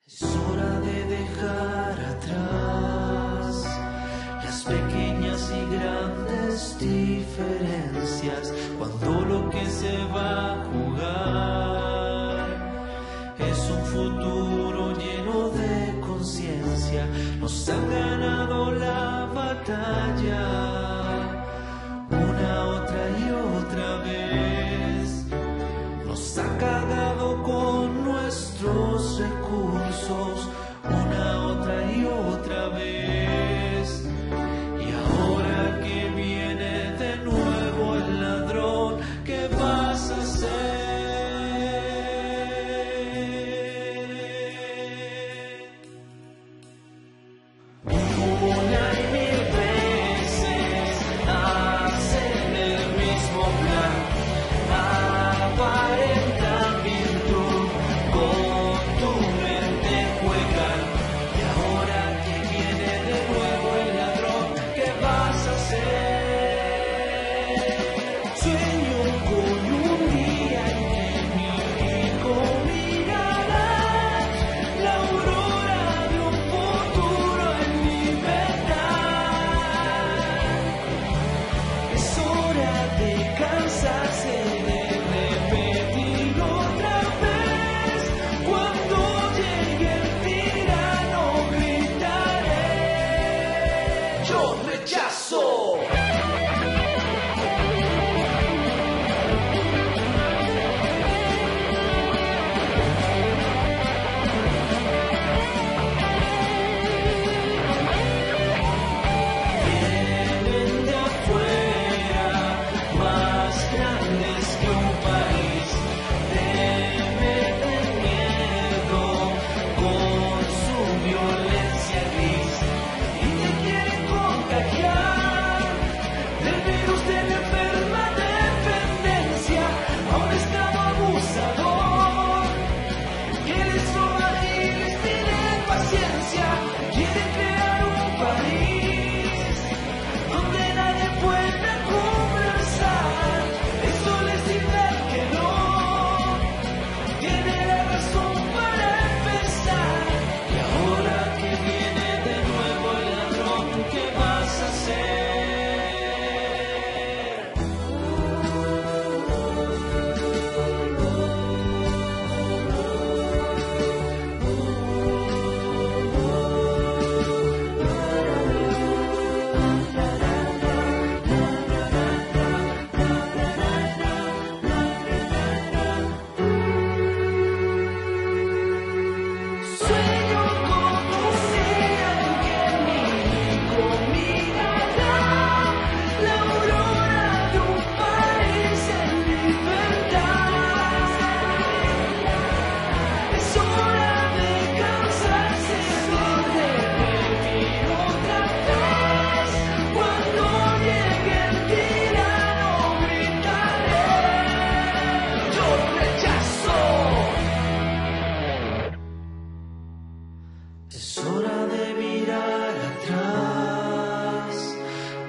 Es hora de dejar atrás las pequeñas y grandes diferencias, cuando lo que se va a jugar es un futuro lleno de conciencia. Nos han ganado la batalla una, otra y otra vez. Nos ha cagado con nuestros recursos una, otra y otra vez. Y ahora que viene de nuevo el ladrón, ¿qué vas a hacer? Una y mil veces hacen el mismo plan, aparentan virtud, con tu mente juegan. Y ahora que viene de nuevo el ladrón, ¿qué vas a hacer? Sueño con un día en que mi hijo mirará la aurora de un futuro en libertad. Es hora de cansarse de repetir otra vez. Cuando llegue el tirano gritaré: yo rechazo. Vienen de afuera, más grandes que un país. Te meten miedo con su violencia gris y te quieren contagiar del virus de la enferma dependencia a un esclavo abusador que les roba y les pide paciencia. Quieren crear un país donde nadie pueda conversar. Eso les dice que no tiene la razón para empezar. Y ahora que viene de nuevo el ladrón, ¿qué vas a hacer? Sueño con un día en que mi hijo mirará la aurora de un país en libertad. Es hora de cansarse de repetir otra vez. Cuando llegue el tirano gritaré: yo rechazo. Es hora de mirar atrás,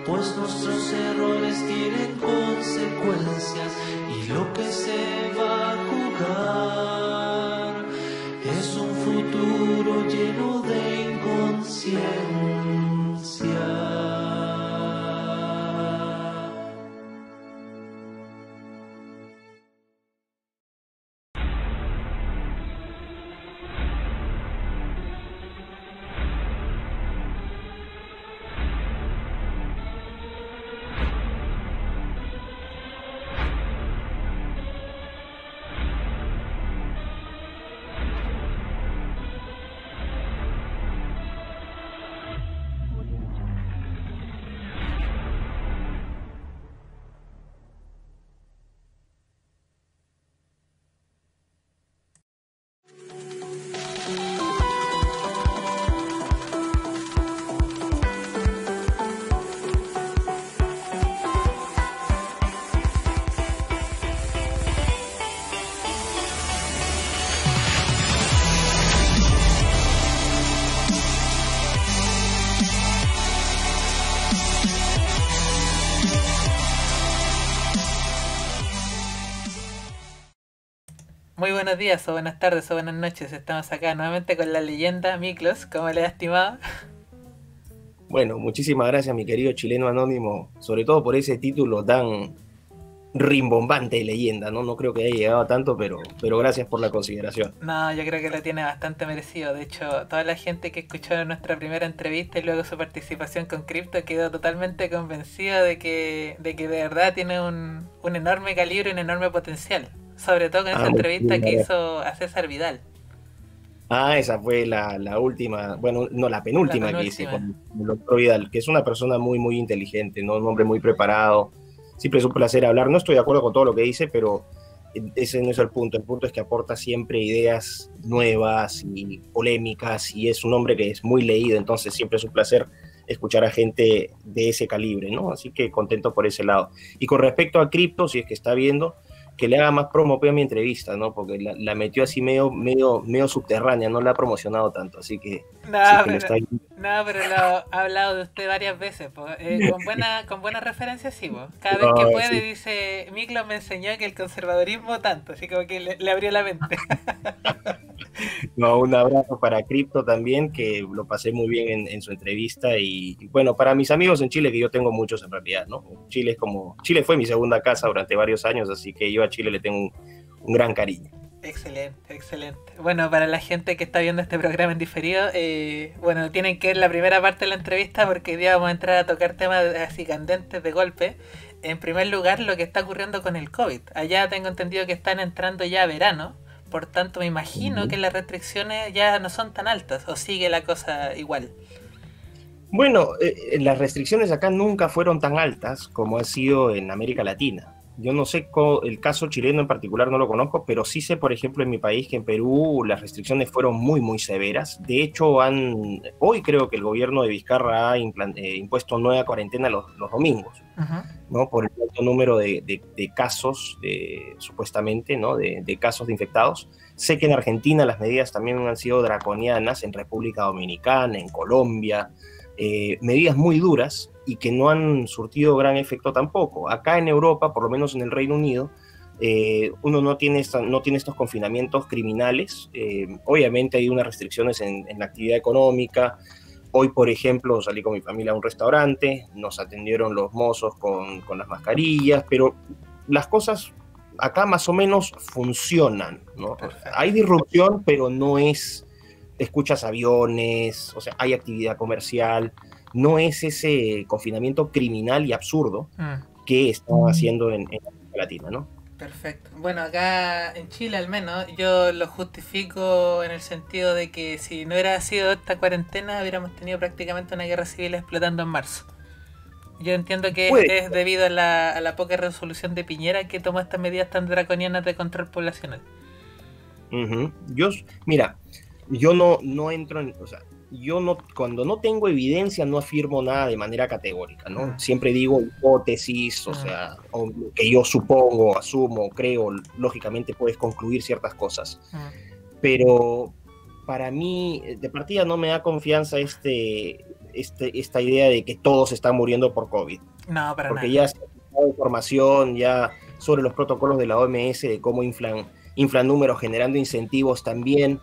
pues nuestros errores tienen consecuencias y lo que se va a jugar es un futuro lleno de inconsciencia. buenos días, o buenas tardes, o buenas noches. Estamos acá nuevamente con la leyenda Miklos, como le ha estimado. Bueno, muchísimas gracias, mi querido chileno anónimo, sobre todo por ese título tan rimbombante de leyenda, ¿no? No creo que haya llegado a tanto, pero gracias por la consideración. No, yo creo que lo tiene bastante merecido. De hecho, toda la gente que escuchó nuestra primera entrevista y luego su participación con Crypto quedó totalmente convencida de verdad tiene un enorme calibre, un enorme potencial. Sobre todo con esa entrevista Muchísimas que gracias. hizo a César Vidal, Esa fue la última, bueno, no, la la penúltima que hice penúltima. con el doctor Vidal, que es una persona muy, muy inteligente, ¿no? Un hombre muy preparado. Siempre es un placer hablar. No estoy de acuerdo con todo lo que dice, pero ese no es el punto. El punto es que aporta siempre ideas nuevas y polémicas y es un hombre que es muy leído, entonces siempre es un placer escuchar a gente de ese calibre, ¿no? Así que contento por ese lado. Y con respecto a cripto, si es que está viendo, que le haga más promo a mi entrevista, ¿no? Porque la metió así medio subterránea, no la ha promocionado tanto, así que No, si es que lo pero, está... no, pero lo ha hablado de usted varias veces, po. Con buena referencia, sí, po. Cada vez que No, puede sí. dice, Miklos me enseñó que el conservadurismo tanto, así como que le abrió la mente. No, un abrazo para Crypto también, que lo pasé muy bien en su entrevista y bueno, para mis amigos en Chile, que yo tengo muchos en realidad, ¿no? Chile fue mi segunda casa durante varios años, así que yo a Chile le tengo un gran cariño. Excelente, excelente. Bueno, para la gente que está viendo este programa en diferido, bueno, tienen que ver la primera parte de la entrevista porque hoy día vamos a entrar a tocar temas así candentes de golpe. En primer lugar, lo que está ocurriendo con el COVID. Allá tengo entendido que están entrando ya a verano, por tanto me imagino que las restricciones ya no son tan altas, o sigue la cosa igual. Bueno, las restricciones acá nunca fueron tan altas como ha sido en América Latina. Yo no sé el caso chileno en particular, no lo conozco, pero sí sé, por ejemplo, en mi país que en Perú las restricciones fueron muy, muy severas. De hecho, hoy creo que el gobierno de Vizcarra ha impuesto nueva cuarentena los domingos, Ujú. ¿no? Por el alto número de casos, supuestamente, ¿no? De casos de infectados. Sé que en Argentina las medidas también han sido draconianas, en República Dominicana, en Colombia, medidas muy duras y que no han surtido gran efecto tampoco. Acá en Europa, por lo menos en el Reino Unido, uno no tiene estos confinamientos criminales. Obviamente hay unas restricciones en la actividad económica. Hoy, por ejemplo, salí con mi familia a un restaurante, nos atendieron los mozos con las mascarillas, pero las cosas acá más o menos funcionan, ¿no? Hay Perfecto. disrupción, pero no es, escuchas aviones, o sea, hay actividad comercial, no es ese confinamiento criminal y absurdo Mm. que están haciendo en América Latina, ¿no? Perfecto. Bueno, acá en Chile al menos yo lo justifico en el sentido de que si no hubiera sido esta cuarentena hubiéramos tenido prácticamente una guerra civil explotando en marzo. Yo entiendo que Puede. es debido a la poca resolución de Piñera que tomó estas medidas tan draconianas de control poblacional. Uh-huh. Mira, yo no entro en, o sea, yo no, cuando no tengo evidencia no afirmo nada de manera categórica, ¿no? Mm, Siempre digo hipótesis, o mm, sea, o que yo supongo, asumo, creo, lógicamente puedes concluir ciertas cosas, mm. pero para mí, de partida no me da confianza esta idea de que todos están muriendo por COVID, No, para porque nada. ya se ha dado información ya sobre los protocolos de la OMS, de cómo inflan números generando incentivos también.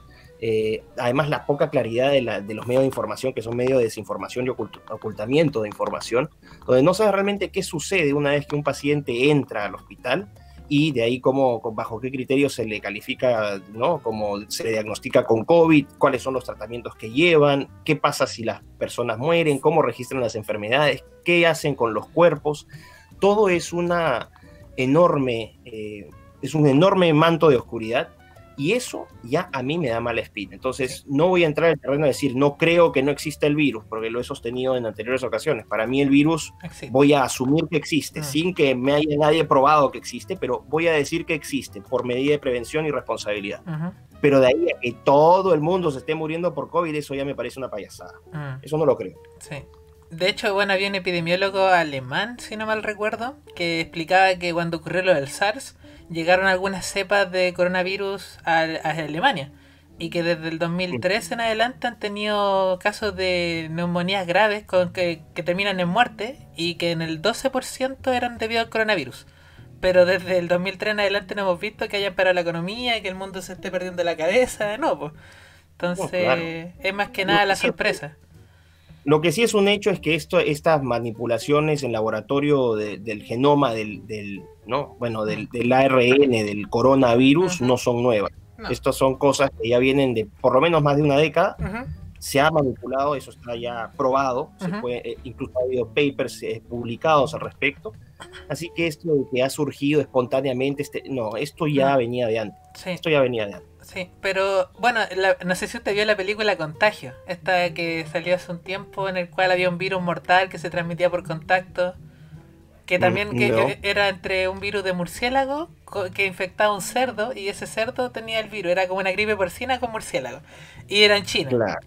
Además, la poca claridad de los medios de información, que son medios de desinformación y ocultamiento de información, donde no sabes realmente qué sucede una vez que un paciente entra al hospital y de ahí bajo qué criterios se le califica, ¿no? Cómo se le diagnostica con COVID, cuáles son los tratamientos que llevan, qué pasa si las personas mueren, cómo registran las enfermedades, qué hacen con los cuerpos. Todo enorme, es un enorme manto de oscuridad y eso ya a mí me da mala espina. Sí, Entonces no voy a entrar en el terreno a decir no creo que no exista el virus, porque lo he sostenido en anteriores ocasiones. Para mí el virus existe. voy a asumir que existe, Mm, sin que me haya nadie probado que existe, pero voy a decir que existe por medida de prevención y responsabilidad. ujú, Pero de ahí a que todo el mundo se esté muriendo por COVID, eso ya me parece una payasada. mm. Eso no lo creo. Sí. De hecho, bueno, había un epidemiólogo alemán, si no mal recuerdo, que explicaba que cuando ocurrió lo del SARS, llegaron algunas cepas de coronavirus a Alemania. Y que desde el 2013 en adelante han tenido casos de neumonías graves que terminan en muerte y que en el 12% eran debido al coronavirus. pero desde el 2003 en adelante no hemos visto que hayan parado la economía, que el mundo se esté perdiendo la cabeza, no, pues. Entonces, claro. es más que nada la sorpresa. Lo que sí es un hecho es que estas manipulaciones en laboratorio del genoma ¿no? Bueno, del ARN del coronavirus no son nuevas. No. Estas son cosas que ya vienen de por lo menos más de una década. Ujú. Se ha manipulado, eso está ya probado. Incluso ha habido papers publicados al respecto. Así que esto que ha surgido espontáneamente, esto ya venía de antes. Sí. Esto ya venía de antes. Sí, pero bueno, no sé si usted vio la película Contagio, esta que salió hace un tiempo en el cual había un virus mortal que se transmitía por contacto, que también era entre un virus de murciélago que infectaba un cerdo y ese cerdo tenía el virus, era como una gripe porcina con murciélago y era en China. Claro.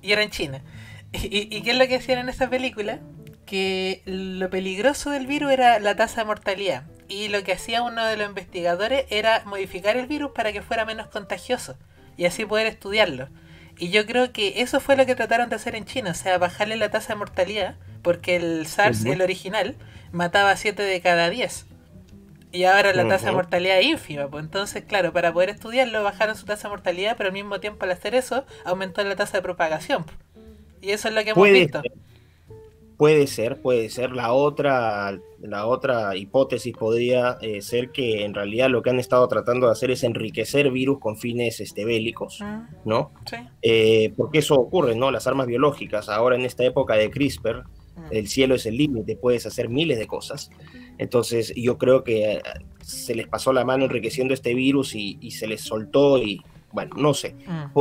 ¿Y qué es lo que hacían en esa película? Que lo peligroso del virus era la tasa de mortalidad. Y lo que hacía uno de los investigadores era modificar el virus para que fuera menos contagioso y así poder estudiarlo. Y yo creo que eso fue lo que trataron de hacer en China, o sea, bajarle la tasa de mortalidad, porque el SARS, el original, mataba a 7 de cada 10. Y ahora la tasa de mortalidad es ínfima, pues entonces, claro, para poder estudiarlo bajaron su tasa de mortalidad, pero al mismo tiempo al hacer eso aumentó la tasa de propagación. Y eso es lo que hemos visto. Puede ser. La otra hipótesis podría ser que en realidad lo que han estado tratando de hacer es enriquecer virus con fines bélicos, ¿no? Sí. Porque eso ocurre, ¿no? Las armas biológicas, ahora en esta época de CRISPR, el cielo es el límite, puedes hacer miles de cosas. Entonces yo creo que se les pasó la mano enriqueciendo este virus y se les soltó y... Bueno, no sé.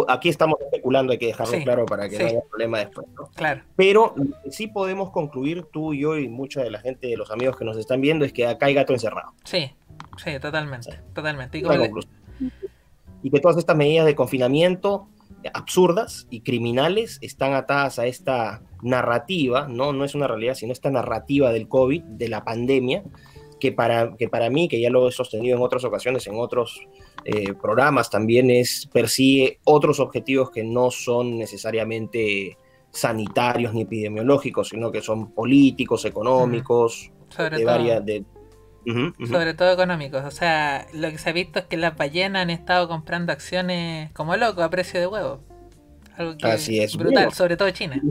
Aquí estamos especulando, hay que dejarlo claro para que no haya problema después, ¿no? Claro. Pero sí podemos concluir, tú y yo y mucha de la gente, de los amigos que nos están viendo, es que acá hay gato encerrado. Sí, totalmente. Y que todas estas medidas de confinamiento absurdas y criminales están atadas a esta narrativa, no es una realidad, sino esta narrativa del COVID, de la pandemia, que para mí, que ya lo he sostenido en otras ocasiones, en otros programas, también persigue otros objetivos que no son necesariamente sanitarios ni epidemiológicos, sino que son políticos, económicos, sobre todo económicos. O sea, lo que se ha visto es que las ballenas han estado comprando acciones como locos a precio de huevo. Algo que así es brutal, bueno. Sobre todo China.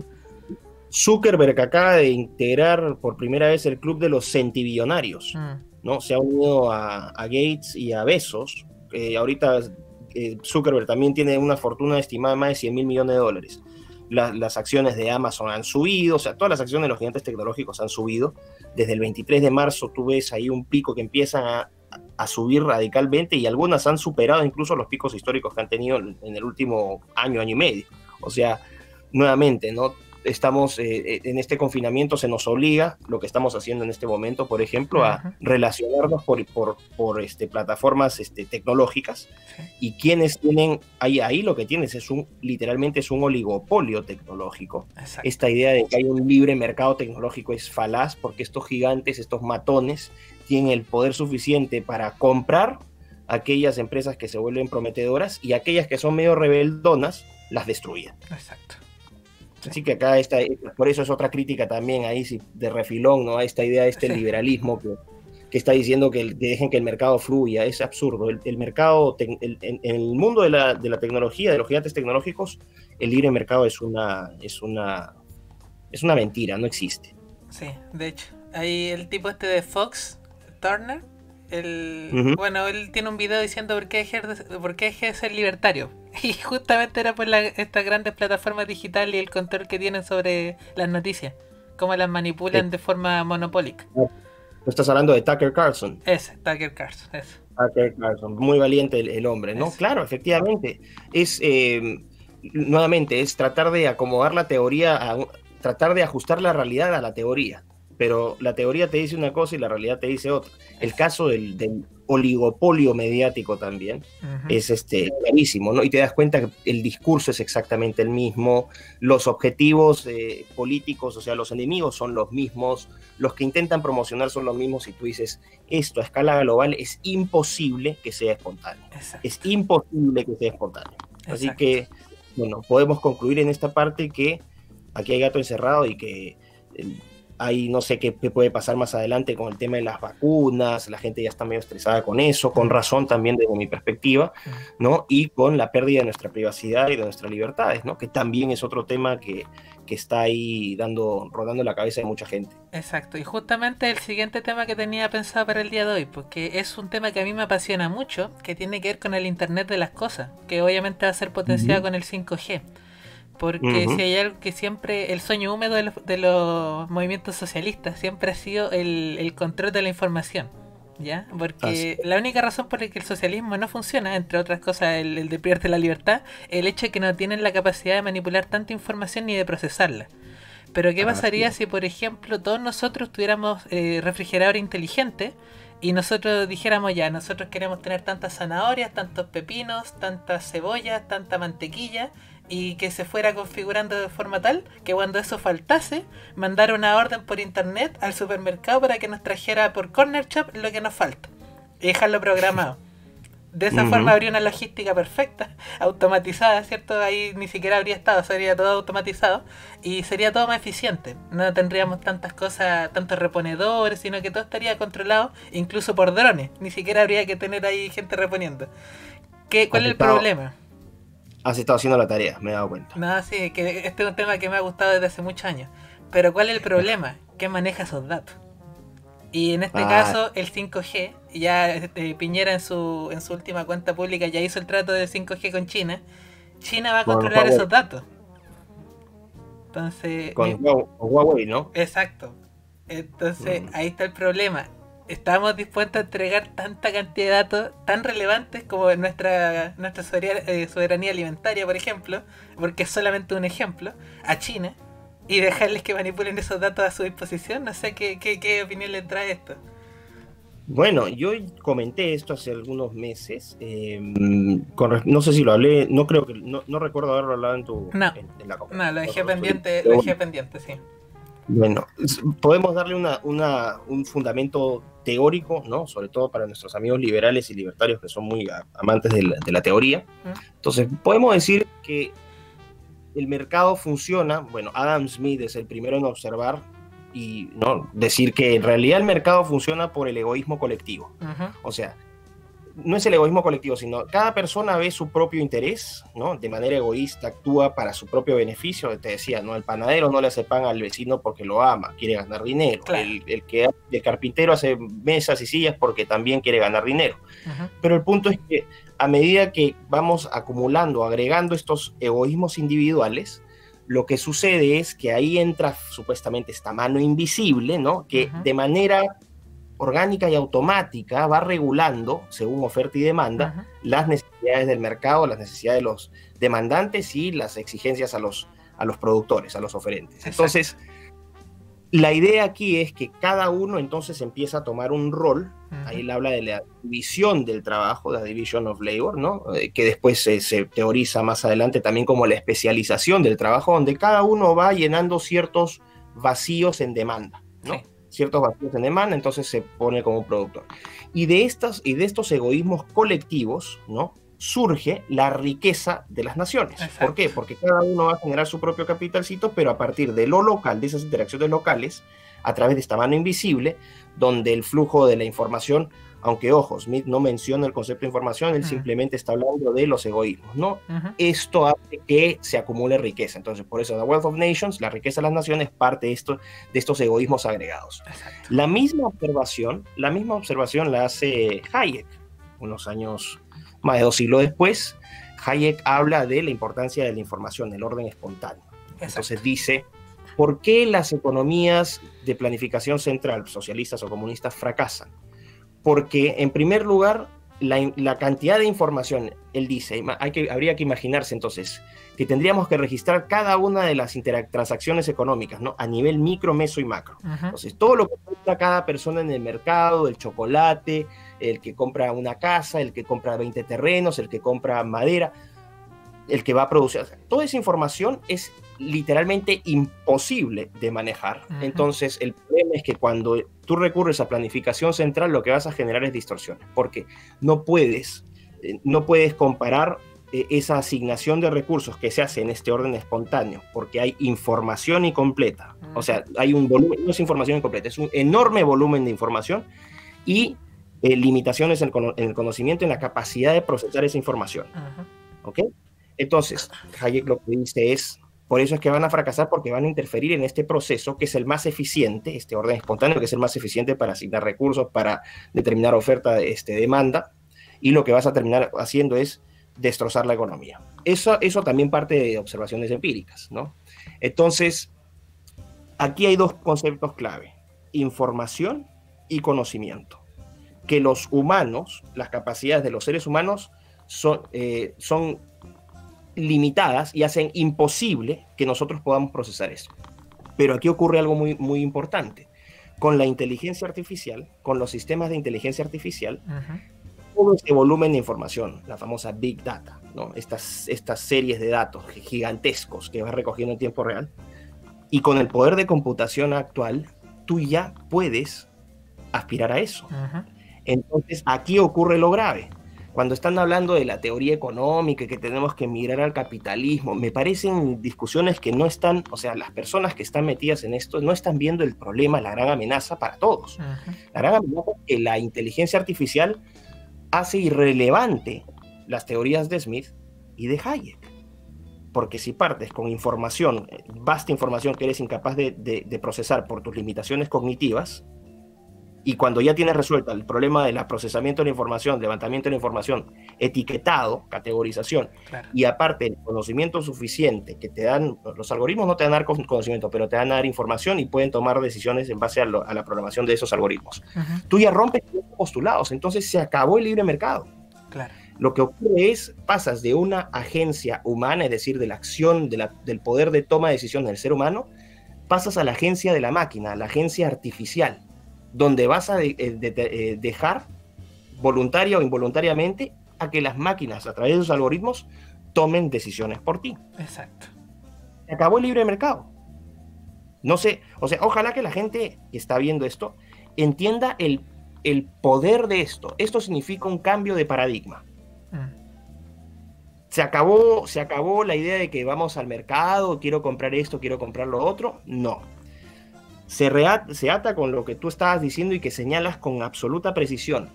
Zuckerberg acaba de integrar por primera vez el club de los centibillonarios, ¿no? Se ha unido a Gates y a Bezos. Ahorita Zuckerberg también tiene una fortuna estimada de más de 100 mil millones de dólares. Las acciones de Amazon han subido, o sea, todas las acciones de los gigantes tecnológicos han subido. Desde el 23 de marzo tú ves ahí un pico que empiezan a subir radicalmente y algunas han superado incluso los picos históricos que han tenido en el último año y medio. O sea, nuevamente, ¿no? Estamos en este confinamiento, se nos obliga, lo que estamos haciendo en este momento, por ejemplo, a relacionarnos por plataformas tecnológicas, y quienes tienen, ahí lo que tienes literalmente es un oligopolio tecnológico. Exacto. Esta idea de que hay un libre mercado tecnológico es falaz, porque estos gigantes, estos matones, tienen el poder suficiente para comprar aquellas empresas que se vuelven prometedoras y aquellas que son medio rebeldonas, las destruyen. Exacto. Así que acá por eso es otra crítica también ahí de refilón, ¿no? A esta idea de liberalismo que está diciendo que dejen que el mercado fluya. Es absurdo. El mercado, en el mundo de la tecnología, de los gigantes tecnológicos, el libre mercado es una mentira, no existe. Sí, de hecho. Hay el tipo de Fox, Turner, bueno, él tiene un video diciendo por qué deje de ser libertario. Y justamente era por estas grandes plataformas digitales y el control que tienen sobre las noticias, cómo las manipulan de forma monopólica. ¿No estás hablando de Tucker Carlson? Tucker Carlson, eso. Tucker Carlson, muy valiente el hombre, ¿no? Eso. Claro, efectivamente. Nuevamente, es tratar de acomodar la teoría, tratar de ajustar la realidad a la teoría. Pero la teoría te dice una cosa y la realidad te dice otra. El caso del oligopolio mediático también es clarísimo, ¿no? Y te das cuenta que el discurso es exactamente el mismo, los objetivos políticos, o sea, los enemigos son los mismos, los que intentan promocionar son los mismos, y tú dices, esto a escala global es imposible que sea espontáneo. Exacto. Es imposible que sea espontáneo. Exacto. Así que, bueno, podemos concluir en esta parte que aquí hay gato encerrado y que Ahí no sé qué puede pasar más adelante con el tema de las vacunas, la gente ya está medio estresada con eso, con razón también desde mi perspectiva, ¿no? Y con la pérdida de nuestra privacidad y de nuestras libertades, ¿no? Que también es otro tema que está ahí rodando la cabeza de mucha gente. Exacto, y justamente el siguiente tema que tenía pensado para el día de hoy, porque es un tema que a mí me apasiona mucho, que tiene que ver con el Internet de las cosas, que obviamente va a ser potenciado con el 5G. Porque si hay algo que siempre, el sueño húmedo de los movimientos socialistas siempre ha sido el control de la información, ¿ya? Porque la única razón por la que el socialismo no funciona, entre otras cosas el de pierde la libertad, el hecho de que no tienen la capacidad de manipular tanta información ni de procesarla. Pero ¿qué pasaría si, por ejemplo, todos nosotros tuviéramos refrigerador inteligente y nosotros dijéramos ya, nosotros queremos tener tantas zanahorias, tantos pepinos, tantas cebollas, tanta mantequilla, y que se fuera configurando de forma tal que cuando eso faltase, mandar una orden por internet al supermercado para que nos trajera por Corner Shop lo que nos falta y dejarlo programado? De esa forma habría una logística perfecta, automatizada, ¿cierto? Ahí ni siquiera habría estado, sería todo automatizado y sería todo más eficiente. No tendríamos tantas cosas, tantos reponedores, sino que todo estaría controlado incluso por drones. Ni siquiera habría que tener ahí gente reponiendo. ¿Cuál es el problema? Has estado haciendo la tarea, me he dado cuenta. No, sí, que este es un tema que me ha gustado desde hace muchos años. Pero ¿cuál es el problema? ¿Quién maneja esos datos? Y en este caso, el 5G, ya Piñera en su última cuenta pública ya hizo el trato de 5G con China. China va a controlar esos datos. Entonces... Con Huawei, ¿no? Exacto. Entonces, ahí está el problema. Estamos dispuestos a entregar tanta cantidad de datos tan relevantes como nuestra soberanía alimentaria, por ejemplo, porque es solamente un ejemplo, a China, y dejarles que manipulen esos datos a su disposición. No sé qué opinión le trae esto. Bueno, yo comenté esto hace algunos meses, no sé si lo hablé, no creo que, no recuerdo haberlo hablado en la conversación. No, lo dejé pendiente, sí. Bueno, podemos darle un fundamento teórico, ¿no? Sobre todo para nuestros amigos liberales y libertarios que son muy amantes de la teoría. Entonces, podemos decir que el mercado funciona, bueno, Adam Smith es el primero en observar y no decir que en realidad el mercado funciona por el egoísmo colectivo. O sea, no es el egoísmo colectivo, sino cada persona ve su propio interés, ¿no? De manera egoísta actúa para su propio beneficio. Te decía, ¿no? El panadero no le hace pan al vecino porque lo ama, quiere ganar dinero. Claro. El carpintero hace mesas y sillas porque también quiere ganar dinero. Pero el punto es que a medida que vamos acumulando, agregando estos egoísmos individuales, lo que sucede es que ahí entra supuestamente esta mano invisible, ¿no? Que de manera orgánica y automática va regulando, según oferta y demanda, las necesidades del mercado, las necesidades de los demandantes y las exigencias a los productores, a los oferentes. Exacto. Entonces, la idea aquí es que cada uno entonces empieza a tomar un rol. Ahí él habla de la división del trabajo, la division of labor, ¿no? Que después se teoriza más adelante también como la especialización del trabajo, donde cada uno va llenando ciertos vacíos en demanda, ¿no? Sí. Ciertos vacíos en demanda, entonces se pone como un productor. Y de estos egoísmos colectivos, ¿no? Surge la riqueza de las naciones. Exacto. ¿Por qué? Porque cada uno va a generar su propio capitalcito, pero a partir de lo local, de esas interacciones locales, a través de esta mano invisible, donde el flujo de la información, aunque ojo, Smith no menciona el concepto de información, él simplemente está hablando de los egoísmos, ¿no? Esto hace que se acumule riqueza. Entonces, por eso, The Wealth of Nations, la riqueza de las naciones, parte de estos egoísmos agregados. Exacto. La misma observación la hace Hayek, unos años, más de 2 siglos después. Hayek habla de la importancia de la información, el orden espontáneo. Exacto. Entonces dice, ¿por qué las economías de planificación central, socialistas o comunistas, fracasan? Porque, en primer lugar, la cantidad de información, él dice, habría que imaginarse entonces que tendríamos que registrar cada una de las transacciones económicas, ¿no? A nivel micro, meso y macro. Entonces, todo lo que compra cada persona en el mercado, el chocolate, el que compra una casa, el que compra 20 terrenos, el que compra madera, el que va a producir. Toda esa información es literalmente imposible de manejar. Entonces, el problema es que cuando tú recurres a planificación central, lo que vas a generar es distorsiones, porque no puedes comparar esa asignación de recursos que se hace en este orden espontáneo, porque hay información incompleta, o sea, hay un volumen, no es información incompleta, es un enorme volumen de información y limitaciones en el conocimiento, en la capacidad de procesar esa información. ¿Ok? Entonces, Hayek lo que dice es, por eso es que van a fracasar, porque van a interferir en este proceso que es el más eficiente, este orden espontáneo que es el más eficiente para asignar recursos, para determinar oferta, demanda, y lo que vas a terminar haciendo es destrozar la economía. Eso también parte de observaciones empíricas, ¿no? Entonces, aquí hay dos conceptos clave: información y conocimiento. Que los humanos, las capacidades de los seres humanos son limitadas y hacen imposible que nosotros podamos procesar eso. Pero aquí ocurre algo muy, muy importante. Con la inteligencia artificial, con los sistemas de inteligencia artificial, todo este volumen de información, la famosa Big Data, ¿no? Estas series de datos gigantescos que vas recogiendo en tiempo real, y con el poder de computación actual, tú ya puedes aspirar a eso. Entonces, aquí ocurre lo grave. Cuando están hablando de la teoría económica y que tenemos que migrar al capitalismo, me parecen discusiones que no están, o sea, las personas que están metidas en esto no están viendo el problema, la gran amenaza para todos. La gran amenaza es que la inteligencia artificial hace irrelevante las teorías de Smith y de Hayek. Porque si partes con información, vasta información que eres incapaz de procesar por tus limitaciones cognitivas, y cuando ya tienes resuelto el problema del procesamiento de la información, levantamiento de la información, etiquetado, categorización, claro, y aparte el conocimiento suficiente que te dan, los algoritmos no te van a dar conocimiento, pero te van a dar información y pueden tomar decisiones en base a la programación de esos algoritmos. Tú ya rompes los postulados, entonces se acabó el libre mercado. Claro. Lo que ocurre es, pasas de una agencia humana, es decir, de la acción, del poder de toma de decisiones del ser humano, pasas a la agencia de la máquina, a la agencia artificial, donde vas a dejar voluntaria o involuntariamente a que las máquinas, a través de sus algoritmos, tomen decisiones por ti. Exacto. Se acabó el libre mercado. No sé, o sea, ojalá que la gente que está viendo esto entienda el poder de esto. Esto significa un cambio de paradigma. Se acabó la idea de que vamos al mercado, quiero comprar esto, quiero comprar lo otro. No. Se ata con lo que tú estabas diciendo y que señalas con absoluta precisión.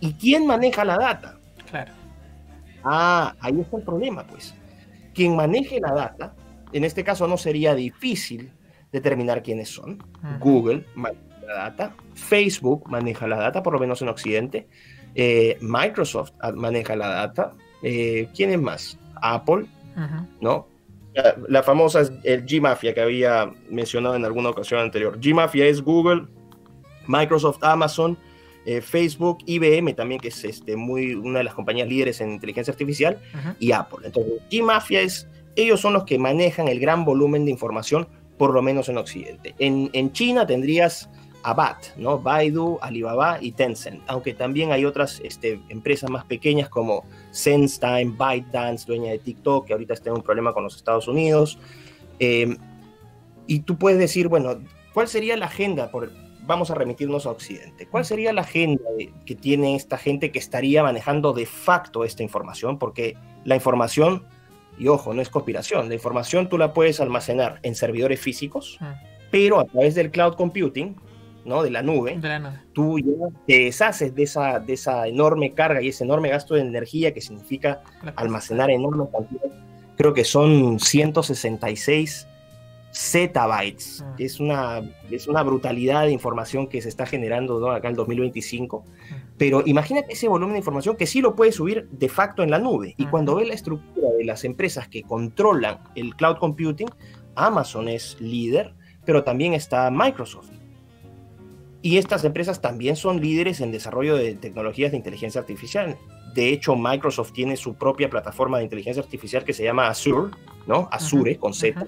¿Y quién maneja la data? Claro. Ahí está el problema, pues. Quien maneje la data, en este caso no sería difícil determinar quiénes son. Google maneja la data, Facebook maneja la data, por lo menos en Occidente, Microsoft maneja la data, ¿quién es más? Apple, ¿no? La famosa el G-Mafia que había mencionado en alguna ocasión anterior. G-Mafia es Google, Microsoft, Amazon, Facebook, IBM también, que es una de las compañías líderes en inteligencia artificial, y Apple. Entonces, G-Mafia ellos son los que manejan el gran volumen de información, por lo menos en Occidente. En China tendrías a BAT, ¿no? Baidu, Alibaba y Tencent, aunque también hay otras empresas más pequeñas como SenseTime, ByteDance, dueña de TikTok, que ahorita está en un problema con los Estados Unidos. Y tú puedes decir, bueno, ¿cuál sería la agenda? Vamos a remitirnos a Occidente. ¿Cuál sería la agenda que tiene esta gente que estaría manejando de facto esta información? Porque la información, y ojo, no es conspiración, la información tú la puedes almacenar en servidores físicos, pero a través del cloud computing, ¿no? De la nube, tú ya te deshaces de esa enorme carga y ese enorme gasto de energía que significa almacenar enormes cantidades. Creo que son 166 zettabytes, que es una brutalidad de información que se está generando, ¿no? Acá en el 2025. Pero imagínate ese volumen de información que sí lo puedes subir de facto en la nube. Y cuando ves la estructura de las empresas que controlan el cloud computing, Amazon es líder, pero también está Microsoft. Y estas empresas también son líderes en desarrollo de tecnologías de inteligencia artificial. De hecho, Microsoft tiene su propia plataforma de inteligencia artificial que se llama Azure, ¿no? Azure, con Z.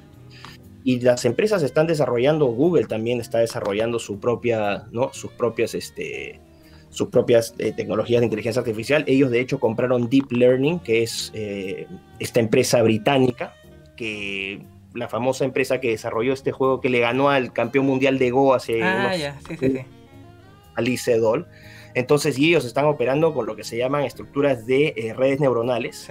Y las empresas están desarrollando, Google también está desarrollando sus propias tecnologías de inteligencia artificial. Ellos, de hecho, compraron Deep Learning, que es esta empresa británica, la famosa empresa que desarrolló este juego que le ganó al campeón mundial de Go hace sí. Lee Sedol. Entonces, y ellos están operando con lo que se llaman estructuras de redes neuronales,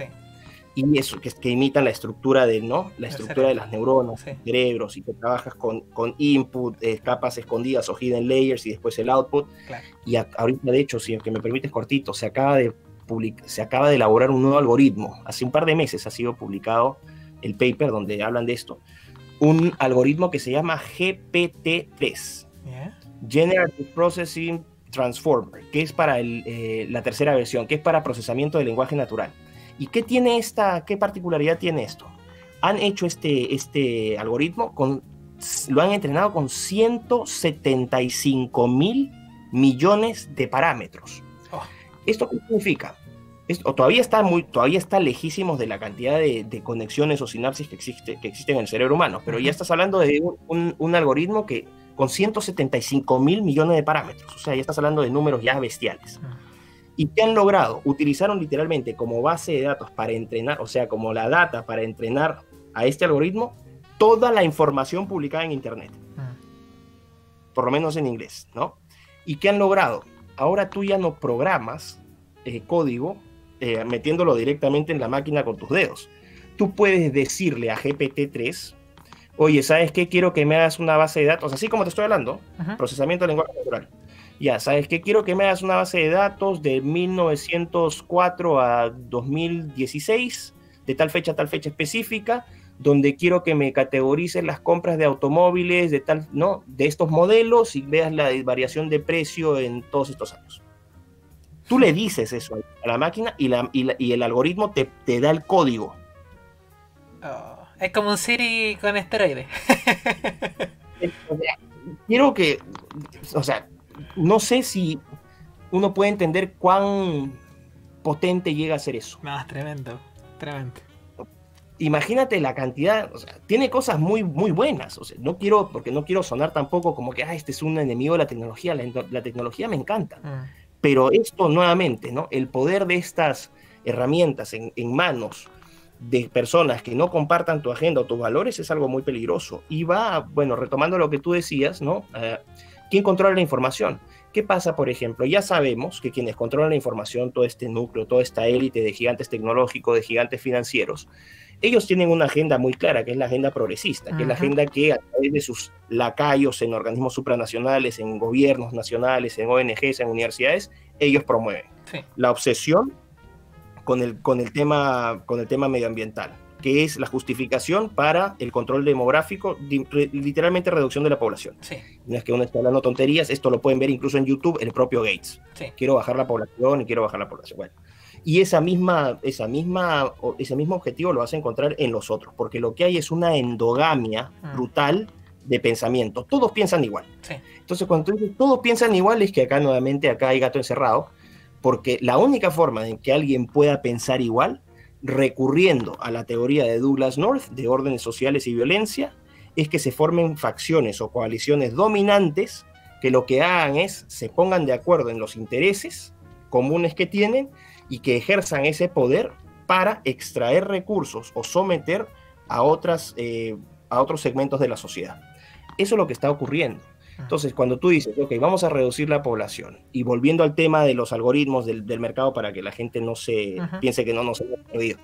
y eso, que imitan la estructura de, ¿no? La estructura de las neuronas, Sí. cerebros, y que trabajas con input, capas escondidas o hidden layers, y después el output. Claro. Y ahorita, de hecho, si es que me permites cortito, se acaba de elaborar un nuevo algoritmo. Hace un par de meses ha sido publicado el paper donde hablan de esto. Un algoritmo que se llama GPT-3, Yeah. Generative Processing Transformer, que es para la tercera versión, que es para procesamiento de lenguaje natural. ¿Y qué particularidad tiene esto? Han hecho este algoritmo, lo han entrenado con 175.000 millones de parámetros. Oh. ¿Esto qué significa? Todavía está lejísimos de la cantidad de conexiones o sinapsis que existen en el cerebro humano, pero ya estás hablando de un algoritmo que con 175.000 millones de parámetros, o sea, ya estás hablando de números ya bestiales. ¿Y qué han logrado? Utilizaron literalmente como base de datos para entrenar, o sea, como la data para entrenar a este algoritmo, toda la información publicada en Internet. Por lo menos en inglés, ¿no? ¿Y qué han logrado? Ahora tú ya no programas código metiéndolo directamente en la máquina con tus dedos. Tú puedes decirle a GPT-3, oye, ¿sabes qué? Quiero que me hagas una base de datos, así como te estoy hablando, procesamiento de lenguaje natural. Ya, ¿sabes qué? Quiero que me hagas una base de datos de 1904 a 2016, de tal fecha específica, donde quiero que me categorices las compras de automóviles de estos modelos y veas la variación de precio en todos estos años. Tú le dices eso a la máquina y el algoritmo te da el código. Oh, es como un Siri con esteroides. No sé si uno puede entender cuán potente llega a ser eso. No, es tremendo. Imagínate la cantidad, o sea, tiene cosas muy, muy buenas. O sea, no quiero sonar tampoco como que este es un enemigo de la tecnología. La tecnología me encanta. Pero esto nuevamente, ¿no? El poder de estas herramientas en manos de personas que no compartan tu agenda o tus valores es algo muy peligroso. Y retomando lo que tú decías, ¿no? ¿Quién controla la información? ¿Qué pasa, por ejemplo? Ya sabemos que quienes controlan la información, todo este núcleo, toda esta élite de gigantes tecnológicos, de gigantes financieros, ellos tienen una agenda muy clara, que es la agenda progresista, que es la agenda que a través de sus lacayos en organismos supranacionales, en gobiernos nacionales, en ONGs, en universidades, ellos promueven. Sí. La obsesión con el tema medioambiental, que es la justificación para el control demográfico, literalmente reducción de la población. Sí. No es que uno esté hablando tonterías, esto lo pueden ver incluso en YouTube el propio Gates. Sí. Quiero bajar la población. Bueno. Y ese mismo objetivo lo vas a encontrar en los otros, porque lo que hay es una endogamia brutal de pensamiento. Todos piensan igual. Sí. Entonces, cuando tú dices todos piensan igual, es que acá hay gato encerrado, porque la única forma en que alguien pueda pensar igual, recurriendo a la teoría de Douglas North, de órdenes sociales y violencia, es que se formen facciones o coaliciones dominantes que lo que hagan es se pongan de acuerdo en los intereses comunes que tienen y que ejerzan ese poder para extraer recursos o someter a otros segmentos de la sociedad. Eso es lo que está ocurriendo. Entonces, cuando tú dices, ok, vamos a reducir la población, y volviendo al tema de los algoritmos del mercado para que la gente no se piense que no nos hemos perdido.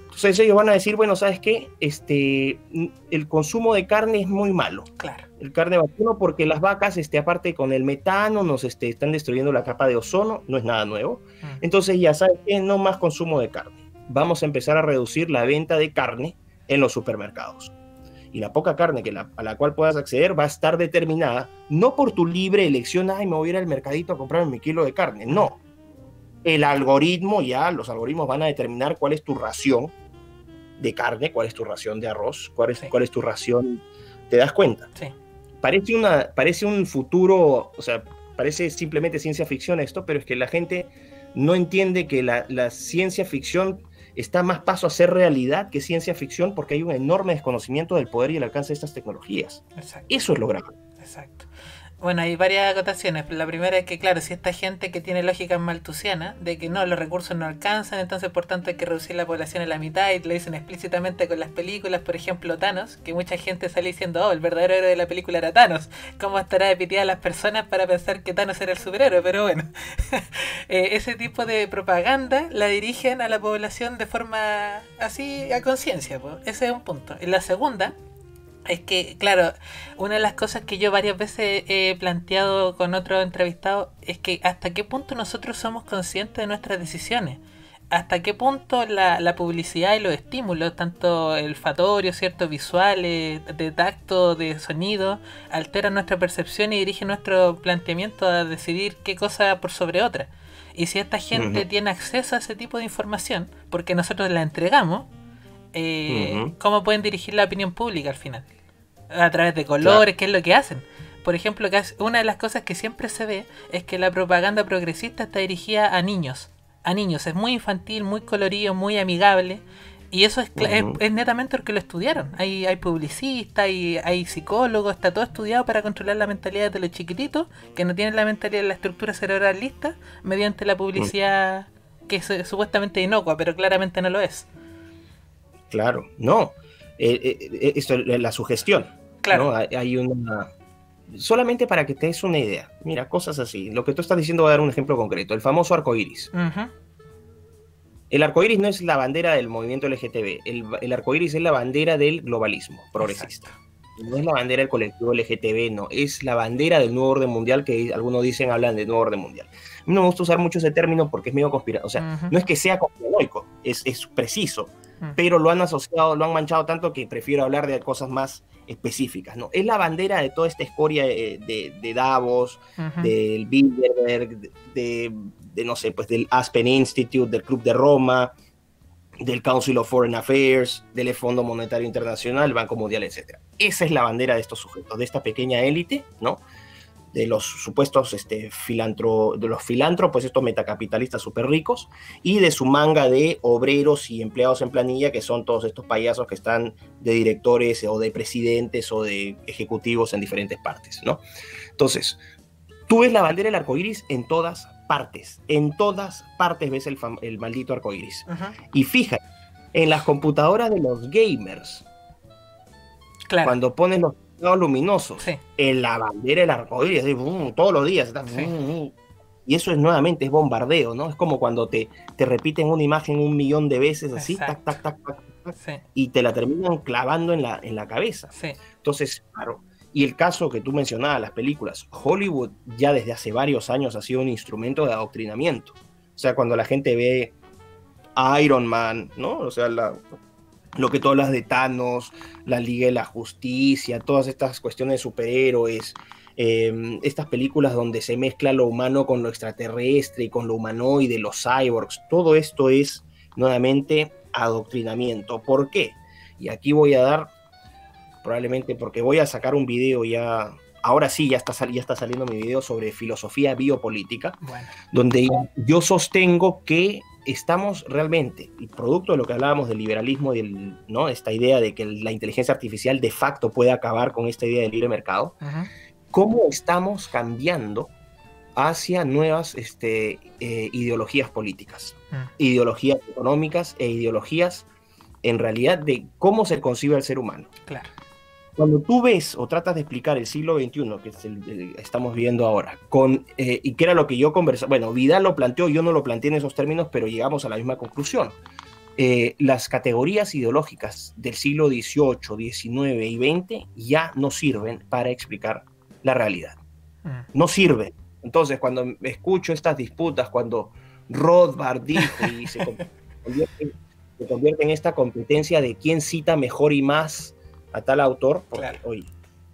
Entonces ellos van a decir, bueno, ¿sabes qué? El consumo de carne es muy malo. Claro. El carne vacuno porque las vacas, aparte con el metano, nos están destruyendo la capa de ozono, no es nada nuevo. Entonces ya sabes qué, no más consumo de carne. Vamos a empezar a reducir la venta de carne en los supermercados. Y la poca carne a la cual puedas acceder va a estar determinada no por tu libre elección, me voy a ir al mercadito a comprarme mi kilo de carne. No. Los algoritmos van a determinar cuál es tu ración de carne, cuál es tu ración de arroz, cuál es tu ración. ¿Te das cuenta? Sí. Parece un futuro, o sea, parece simplemente ciencia ficción esto, pero es que la gente no entiende que la ciencia ficción está más paso a ser realidad que ciencia ficción, porque hay un enorme desconocimiento del poder y el alcance de estas tecnologías. Exacto. Eso es lo grave. Exacto. Bueno, hay varias acotaciones. La primera es que, claro, si esta gente que tiene lógica maltusiana, de que no, los recursos no alcanzan, entonces por tanto hay que reducir la población a la mitad, y lo dicen explícitamente con las películas, por ejemplo Thanos, que mucha gente sale diciendo, oh, el verdadero héroe de la película era Thanos. ¿Cómo estará de piteada las personas para pensar que Thanos era el superhéroe? Pero bueno, ese tipo de propaganda la dirigen a la población de forma así, a conciencia, pues. Ese es un punto. Y la segunda es que, claro, una de las cosas que yo varias veces he planteado con otros entrevistados es que hasta qué punto nosotros somos conscientes de nuestras decisiones. Hasta qué punto la publicidad y los estímulos, tanto el olfatorio, cierto, visuales, de tacto, de sonido, alteran nuestra percepción y dirigen nuestro planteamiento a decidir qué cosa por sobre otra. Y si esta gente tiene acceso a ese tipo de información, porque nosotros la entregamos, ¿cómo pueden dirigir la opinión pública al final? A través de colores, ¿qué es lo que hacen? Por ejemplo, una de las cosas que siempre se ve es que la propaganda progresista está dirigida a niños. A niños, es muy infantil, muy colorido, muy amigable. Y eso es netamente porque lo estudiaron. Hay publicistas, hay psicólogos, está todo estudiado para controlar la mentalidad de los chiquititos que no tienen la mentalidad, la estructura cerebral lista, mediante la publicidad que es supuestamente inocua, pero claramente no lo es. Claro, no. Esto, la sugestión. Claro. ¿No? Hay una... Solamente para que te des una idea. Mira, cosas así. Lo que tú estás diciendo, voy a dar un ejemplo concreto. El famoso arco iris. El arco iris no es la bandera del movimiento LGTB. El arco iris es la bandera del globalismo progresista. Exacto. No es la bandera del colectivo LGTB, no. Es la bandera del nuevo orden mundial, que algunos dicen, hablan de nuevo orden mundial. A mí no me gusta usar mucho ese término porque es medio conspiranoico. O sea, no es que sea conspiranoico, es preciso. Pero lo han asociado, lo han manchado tanto que prefiero hablar de cosas más específicas, ¿no? Es la bandera de toda esta escoria de Davos, del Bilderberg, de no sé, pues del Aspen Institute, del Club de Roma, del Council of Foreign Affairs, del Fondo Monetario Internacional, Banco Mundial, etc. Esa es la bandera de estos sujetos, de esta pequeña élite, ¿no? De los supuestos filántropos, estos metacapitalistas súper ricos, y de su manga de obreros y empleados en planilla, que son todos estos payasos que están de directores o de presidentes o de ejecutivos en diferentes partes, ¿no? Entonces, tú ves la bandera del arcoíris en todas partes ves el maldito arcoíris. Y fíjate, en las computadoras de los gamers, claro, cuando pones los luminosos, sí, en la bandera del arcoíris, todos los días está, sí, y eso es nuevamente es bombardeo, ¿no? Es como cuando te repiten una imagen 1.000.000 de veces así, tac, tac, tac, tac, tac, sí, y te la terminan clavando en la cabeza. Sí. Entonces, claro, y el caso que tú mencionabas, las películas, Hollywood ya desde hace varios años ha sido un instrumento de adoctrinamiento. O sea, cuando la gente ve a Iron Man, ¿no? O sea, lo que tú hablas de Thanos, la Liga de la Justicia, todas estas cuestiones de superhéroes, estas películas donde se mezcla lo humano con lo extraterrestre y con lo humanoide, los cyborgs, todo esto es nuevamente adoctrinamiento. ¿Por qué? Y aquí voy a dar, probablemente porque voy a sacar un video ya, ahora sí ya está saliendo mi video sobre filosofía biopolítica, bueno, donde yo sostengo que estamos realmente, y producto de lo que hablábamos del liberalismo y ¿no? Esta idea de que la inteligencia artificial de facto puede acabar con esta idea del libre mercado, cómo estamos cambiando hacia nuevas ideologías políticas, ideologías económicas e ideologías en realidad de cómo se concibe al ser humano. Claro. Cuando tú ves o tratas de explicar el siglo XXI, que es el estamos viviendo ahora, y que era lo que yo conversaba, bueno, Vidal lo planteó, yo no lo planteé en esos términos, pero llegamos a la misma conclusión. Las categorías ideológicas del siglo XVIII, XIX y XX ya no sirven para explicar la realidad. No sirven. Entonces, cuando escucho estas disputas, cuando Rothbard dijo y se convierte en esta competencia de quién cita mejor y más a tal autor, porque claro, oye,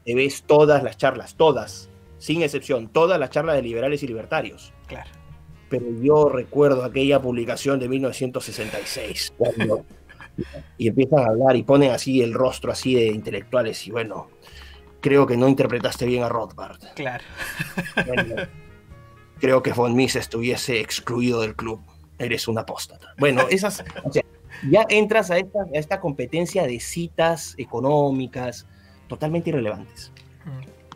te ves todas las charlas, todas, sin excepción, todas las charlas de liberales y libertarios. Claro. Pero yo recuerdo aquella publicación de 1966, cuando, y empiezan a hablar y ponen así el rostro así de intelectuales, y bueno, creo que no interpretaste bien a Rothbard. Claro. Bueno, creo que von Mises estuviese excluido del club. Eres un apóstata. Bueno, esas... O sea, ya entras a esta competencia de citas económicas totalmente irrelevantes.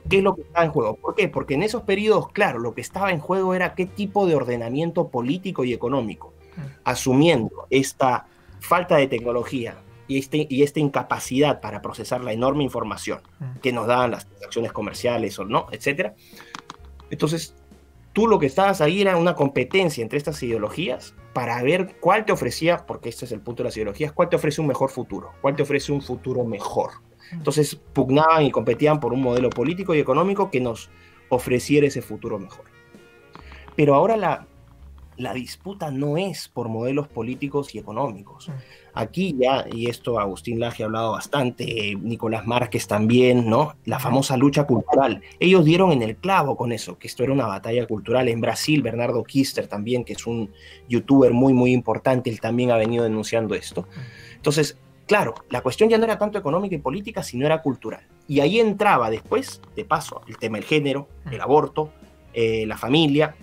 ¿Qué es lo que estaba en juego? ¿Por qué? Porque en esos periodos, claro, lo que estaba en juego era qué tipo de ordenamiento político y económico, asumiendo esta falta de tecnología y esta incapacidad para procesar la enorme información que nos daban las transacciones comerciales o no, etcétera. Entonces, tú lo que estabas ahí era una competencia entre estas ideologías para ver cuál te ofrecía, porque este es el punto de las ideologías, cuál te ofrece un mejor futuro, cuál te ofrece un futuro mejor. Entonces pugnaban y competían por un modelo político y económico que nos ofreciera ese futuro mejor. Pero ahora la disputa no es por modelos políticos y económicos. Aquí ya, y esto Agustín Laje ha hablado bastante, Nicolás Márquez también, ¿no? La famosa lucha cultural. Ellos dieron en el clavo con eso, que esto era una batalla cultural. En Brasil, Bernardo Kister también, que es un youtuber muy, muy importante, él también ha venido denunciando esto. Entonces, claro, la cuestión ya no era tanto económica y política, sino era cultural. Y ahí entraba después, de paso, el tema del género, el aborto, la familia.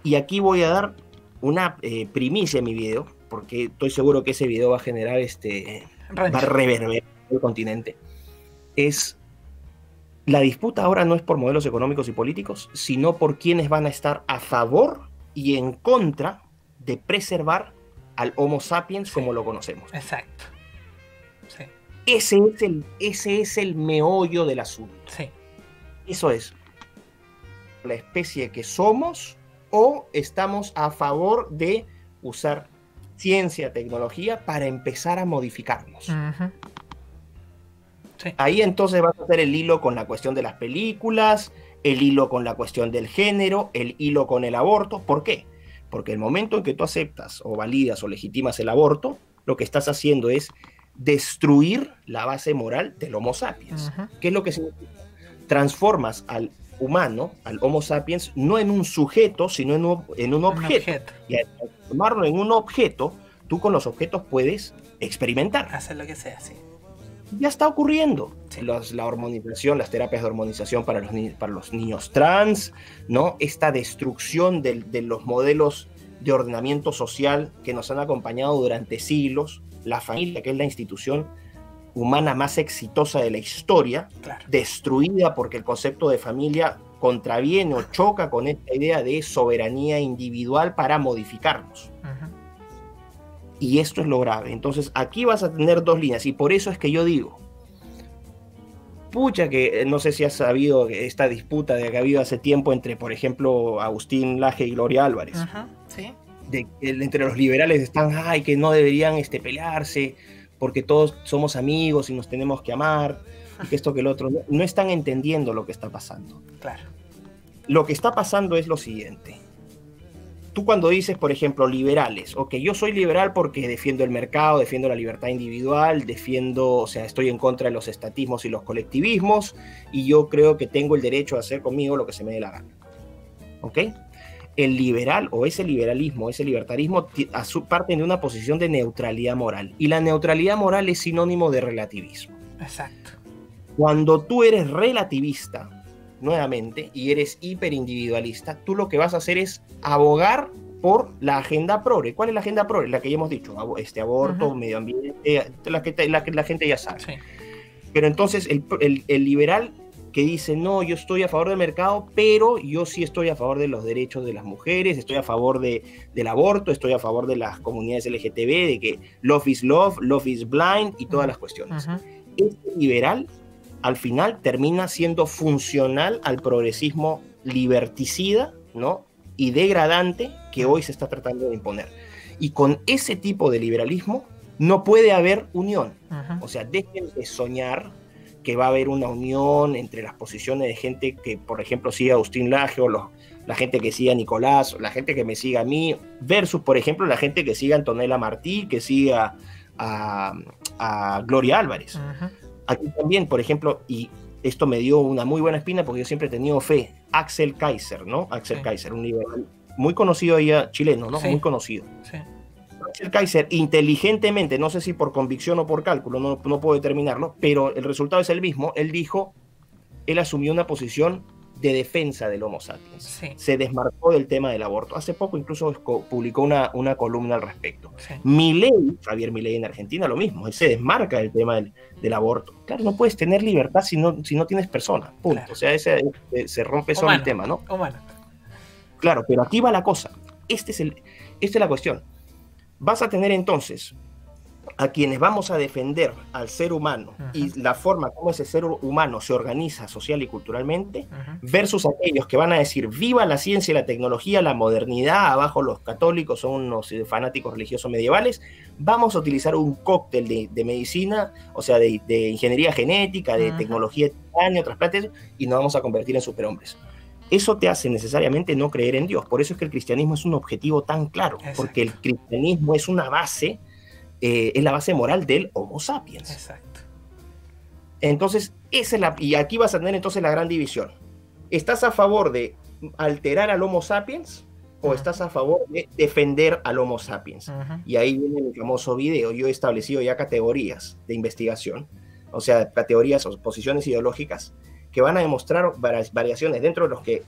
Y aquí voy a dar una primicia en mi video, porque estoy seguro que ese video va a generar, va a reverberar el continente. La disputa ahora no es por modelos económicos y políticos, sino por quienes van a estar a favor y en contra de preservar al Homo sapiens como lo conocemos. Exacto. Sí. Ese es el meollo del asunto. Sí. Eso es la especie que somos, o estamos a favor de usar ciencia, tecnología para empezar a modificarnos. Sí. Ahí entonces vas a hacer el hilo con la cuestión de las películas, el hilo con la cuestión del género, el hilo con el aborto. ¿Por qué? Porque el momento en que tú aceptas o validas o legitimas el aborto, lo que estás haciendo es destruir la base moral del Homo sapiens. ¿Qué es lo que significa? Transformas al humano, al Homo sapiens, no en un sujeto, sino en un objeto. Y al transformarlo en un objeto, tú con los objetos puedes experimentar. Hacer lo que sea, sí. Ya está ocurriendo. Sí. La hormonización, las terapias de hormonización para los niños trans, ¿no? Esta destrucción de los modelos de ordenamiento social que nos han acompañado durante siglos. La familia, que es la institución humana más exitosa de la historia, claro, destruida porque el concepto de familia contraviene o choca con esta idea de soberanía individual para modificarnos. Y esto es lo grave. Entonces aquí vas a tener dos líneas, y por eso es que yo digo, pucha, que no sé si has sabido esta disputa de que ha habido hace tiempo entre, por ejemplo, Agustín Laje y Gloria Álvarez. Sí. Entre los liberales están, ay, que no deberían pelearse, porque todos somos amigos y nos tenemos que amar, y que esto que el otro. No están entendiendo lo que está pasando. Claro. Lo que está pasando es lo siguiente. Tú cuando dices, por ejemplo, liberales, ok, yo soy liberal porque defiendo el mercado, defiendo la libertad individual, estoy en contra de los estatismos y los colectivismos, y yo creo que tengo el derecho a hacer conmigo lo que se me dé la gana. ¿Ok? El liberal o ese liberalismo, ese libertarismo parten de una posición de neutralidad moral, y la neutralidad moral es sinónimo de relativismo. Exacto. Cuando tú eres relativista, nuevamente, y eres hiperindividualista, tú lo que vas a hacer es abogar por la agenda progre. ¿Cuál es la agenda progre? La que ya hemos dicho, aborto, medio ambiente, la que la gente ya sabe. Sí. Pero entonces el liberal que dice, no, yo estoy a favor del mercado, pero yo sí estoy a favor de los derechos de las mujeres, estoy a favor del aborto, estoy a favor de las comunidades LGTB, de que love is love, love is blind y todas las cuestiones. Este liberal al final termina siendo funcional al progresismo liberticida, ¿no? Y degradante que hoy se está tratando de imponer. Y con ese tipo de liberalismo no puede haber unión. O sea, dejen de soñar que va a haber una unión entre las posiciones de gente que, por ejemplo, siga a Agustín Laje, o la gente que siga a Nicolás, o la gente que me siga a mí, versus, por ejemplo, la gente que siga a Antonella Martí, que siga a Gloria Álvarez. Aquí también, por ejemplo, y esto me dio una muy buena espina porque yo siempre he tenido fe, Axel Kaiser, ¿no? Axel Kaiser, un liberal muy conocido allá, chileno, ¿no? Sí. Muy conocido. Sí. Axel Kaiser, inteligentemente, no sé si por convicción o por cálculo, no puedo determinarlo, pero el resultado es el mismo. Él asumió una posición de defensa del Homo sapiens. Sí. Se desmarcó del tema del aborto. Hace poco incluso publicó una columna al respecto. Sí. Milei, Javier Milei en Argentina, lo mismo. Él se desmarca del tema del aborto. Claro, no puedes tener libertad si no tienes persona. Punto. Claro. O sea, se rompe solo el tema, ¿no? Humano. Claro, pero aquí va la cosa. Esta es la cuestión. Vas a tener entonces a quienes vamos a defender al ser humano y la forma como ese ser humano se organiza social y culturalmente, versus aquellos que van a decir viva la ciencia y la tecnología, la modernidad, abajo los católicos son unos fanáticos religiosos medievales, vamos a utilizar un cóctel de medicina, o sea, de ingeniería genética, de tecnología de titanio, trasplantes, y nos vamos a convertir en superhombres. Eso te hace necesariamente no creer en Dios. Por eso es que el cristianismo es un objetivo tan claro, porque el cristianismo es una base, es la base moral del Homo sapiens. Exacto. Entonces, y aquí vas a tener entonces la gran división. ¿Estás a favor de alterar al Homo sapiens o estás a favor de defender al Homo sapiens? Y ahí viene mi famoso video. Yo he establecido ya categorías de investigación, o sea, categorías o posiciones ideológicas que van a demostrar variaciones dentro de los que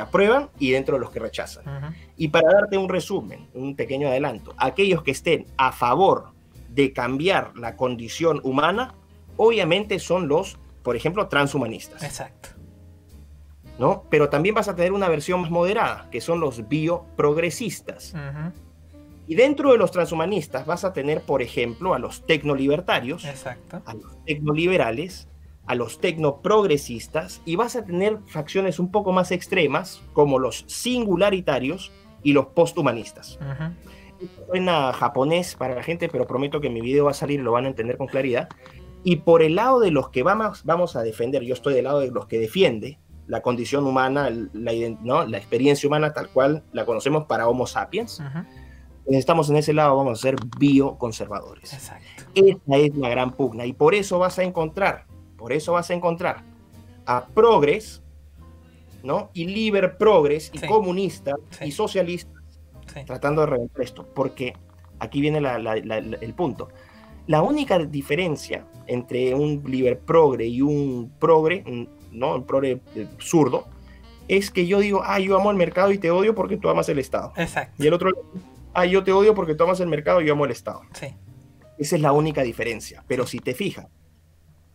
aprueban y dentro de los que rechazan. Y para darte un resumen, un pequeño adelanto, aquellos que estén a favor de cambiar la condición humana, obviamente son los, por ejemplo, transhumanistas. Exacto. ¿No? Pero también vas a tener una versión más moderada, que son los bioprogresistas. Y dentro de los transhumanistas vas a tener, por ejemplo, a los tecnolibertarios, a los tecnoliberales, a los tecnoprogresistas, y vas a tener facciones un poco más extremas, como los singularitarios y los posthumanistas. Suena japonés para la gente, pero prometo que mi video va a salir y lo van a entender con claridad. Y por el lado de los que vamos a defender, yo estoy del lado de los que defiende la condición humana, la experiencia humana tal cual la conocemos para Homo sapiens. Estamos en ese lado, vamos a ser bioconservadores. Esa es la gran pugna, y por eso vas a encontrar a progres, ¿no? Y liber progres, y comunistas, y socialistas, tratando de reventar esto, porque aquí viene el punto. La única diferencia entre un liber progre y un progre, ¿no? Un progre zurdo, es que yo digo, yo amo el mercado y te odio porque tú amas el Estado. Exacto. Y el otro, yo te odio porque tú amas el mercado y yo amo el Estado. Sí. Esa es la única diferencia. Pero si te fijas,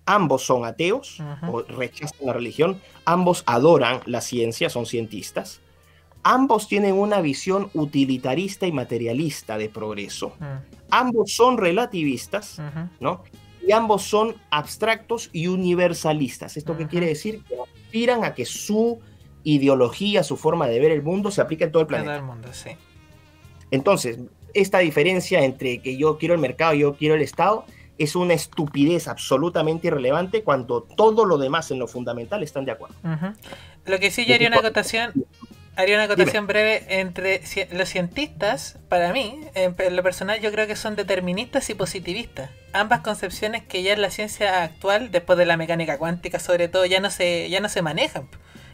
ambos son ateos o rechazan la religión, ambos adoran la ciencia, son cientistas, ambos tienen una visión utilitarista y materialista de progreso, ambos son relativistas, ¿no? Y ambos son abstractos y universalistas. ¿Esto qué quiere decir? Que aspiran a que su ideología, su forma de ver el mundo se aplique en todo el planeta. En todo el mundo, sí. Entonces, esta diferencia entre que yo quiero el mercado y yo quiero el Estado es una estupidez absolutamente irrelevante cuando todo lo demás en lo fundamental están de acuerdo. Lo que sí yo haría una acotación breve entre los cientistas. Para mí, en lo personal, yo creo que son deterministas y positivistas. Ambas concepciones que ya en la ciencia actual, después de la mecánica cuántica sobre todo, ya no se manejan.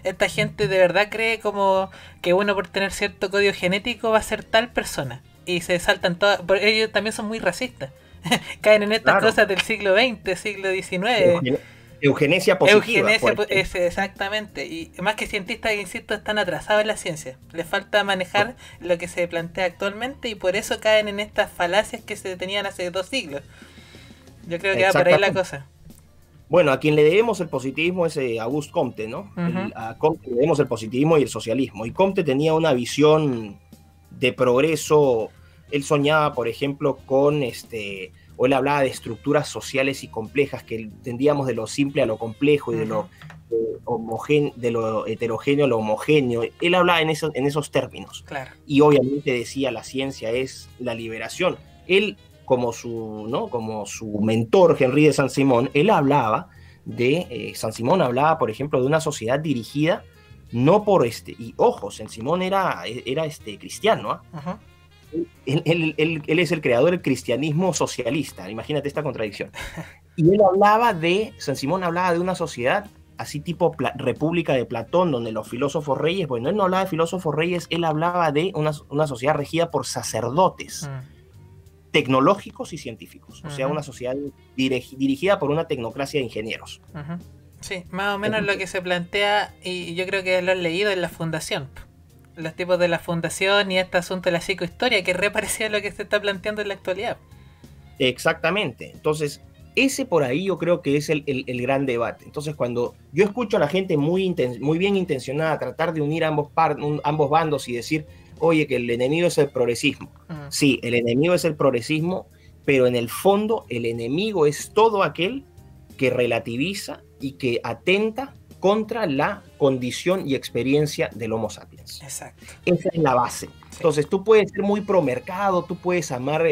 Esta gente de verdad cree como que uno por tener cierto código genético va a ser tal persona, y se saltan todas. Ellos también son muy racistas. Caen en estas cosas del siglo XX, siglo XIX. Eugenesia positiva. Exactamente. Y más que cientistas, insisto, están atrasados en la ciencia. Les falta manejar lo que se plantea actualmente, y por eso caen en estas falacias que se tenían hace 2 siglos. Yo creo que va por ahí la cosa. Bueno, a quien le debemos el positivismo es Auguste Comte, ¿no? A Comte le debemos el positivismo y el socialismo. Y Comte tenía una visión de progreso. Él soñaba, por ejemplo, o él hablaba de estructuras sociales y complejas, que tendíamos de lo simple a lo complejo y de lo heterogéneo a lo homogéneo. Él hablaba en esos términos. Claro. Y obviamente decía, la ciencia es la liberación. Él, como su mentor, Henri de Saint-Simon, él hablaba Saint-Simon hablaba, por ejemplo, de una sociedad dirigida no por y ojo, Saint-Simon era cristiano, Él es el creador del cristianismo socialista, imagínate esta contradicción. Y Saint-Simon hablaba de una sociedad así tipo República de Platón, donde los filósofos reyes, bueno, él no hablaba de filósofos reyes, él hablaba de una sociedad regida por sacerdotes tecnológicos y científicos, o sea, una sociedad dirigida por una tecnocracia de ingenieros. Sí, más o menos lo que se plantea, y yo creo que lo han leído en la fundación. Los tipos de la fundación y este asunto de la psicohistoria, que es re parecido a lo que se está planteando en la actualidad. Exactamente. Entonces, ese por ahí yo creo que es el gran debate. Entonces, cuando yo escucho a la gente muy bien intencionada tratar de unir ambos bandos y decir, oye, que el enemigo es el progresismo. Sí, el enemigo es el progresismo, pero en el fondo el enemigo es todo aquel que relativiza y que atenta contra la condición y experiencia del Homo sapiens. Exacto. Esa es la base. Sí. Entonces tú puedes ser muy pro mercado, tú puedes amar,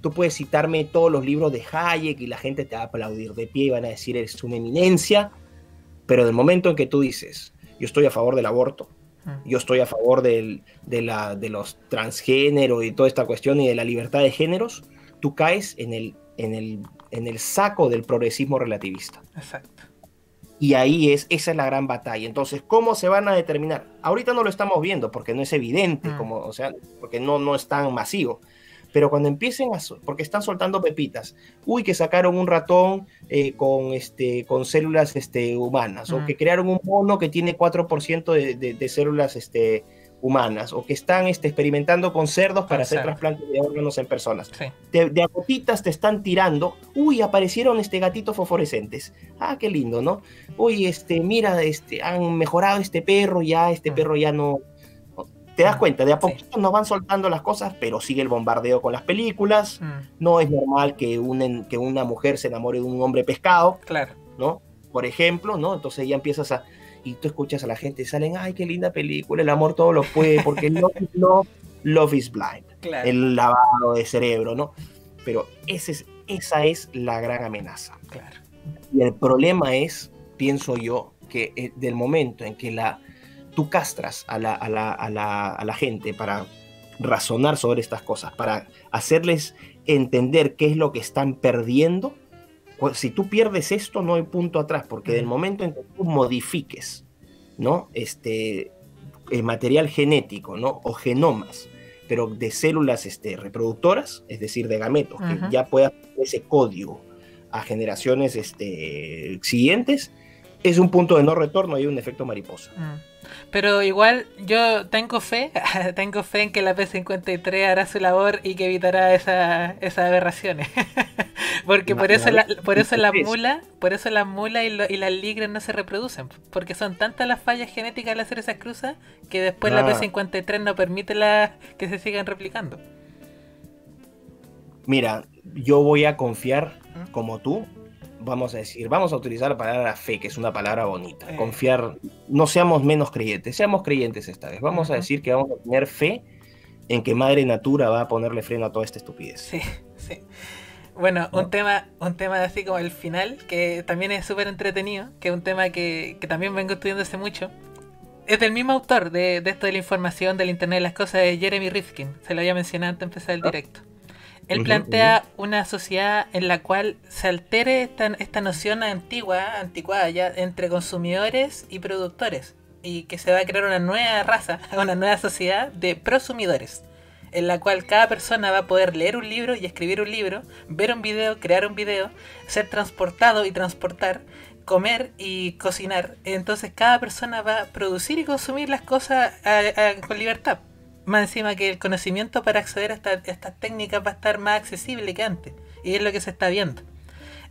tú puedes citarme todos los libros de Hayek y la gente te va a aplaudir de pie y van a decir eres una eminencia, pero del momento en que tú dices yo estoy a favor del aborto, yo estoy a favor de los transgéneros y toda esta cuestión y de la libertad de géneros, tú caes en el saco del progresismo relativista. Exacto. Y ahí esa es la gran batalla. Entonces, ¿cómo se van a determinar? Ahorita no lo estamos viendo porque no es evidente, o sea, porque no es tan masivo. Pero cuando empiecen porque están soltando pepitas, que sacaron un ratón con células humanas, o que crearon un mono que tiene 4% de células humanas, o que están experimentando con cerdos para hacer trasplantes de órganos en personas. Sí. De a gotitas te están tirando, aparecieron gatitos fosforescentes. Ah, qué lindo, ¿no? Mira, han mejorado perro, ya perro ya no... Te das cuenta, de a poquito nos van soltando las cosas, pero sigue el bombardeo con las películas. No es normal que una mujer se enamore de un hombre pescado, claro, ¿no? Por ejemplo, ¿no? Entonces ya empiezas y tú escuchas a la gente, salen, ay, qué linda película, el amor todo lo puede, porque love is blind, claro, el lavado de cerebro, ¿no? Pero esa es la gran amenaza. Claro. Y el problema es, pienso yo, que del momento en que tú castras a la gente para razonar sobre estas cosas, para hacerles entender qué es lo que están perdiendo, pues, si tú pierdes esto, no hay punto atrás, porque del momento en que tú modifiques, ¿no? Material genético, ¿no? O genomas, pero de células reproductoras, es decir, de gametos, que ya puedas hacer ese código a generaciones siguientes, es un punto de no retorno y un efecto mariposa. Pero igual yo tengo fe en que la P53 hará su labor y que evitará esas aberraciones. Porque por eso las mulas y las ligres no se reproducen, porque son tantas las fallas genéticas al hacer esas cruzas que después la P53 no permite que se sigan replicando. Mira, yo voy a confiar como tú. Vamos a utilizar la palabra fe, que es una palabra bonita. Confiar, no seamos menos creyentes, seamos creyentes esta vez. Vamos a decir que vamos a tener fe en que Madre Natura va a ponerle freno a toda esta estupidez. Sí, sí. Bueno, ¿no? un tema así como el final, que también es súper entretenido, que es un tema que también vengo estudiando hace mucho. Es del mismo autor de esto de la información, del internet de las cosas, de Jeremy Rifkin. Se lo había mencionado antes de empezar el directo. Él plantea una sociedad en la cual se altere esta noción anticuada ya entre consumidores y productores, y que se va a crear una nueva raza, una nueva sociedad de prosumidores, en la cual cada persona va a poder leer un libro y escribir un libro, ver un video, crear un video, ser transportado y transportar, comer y cocinar. Entonces cada persona va a producir y consumir las cosas con libertad. Más encima que el conocimiento para acceder a estas técnicas va a estar más accesible que antes. Y es lo que se está viendo.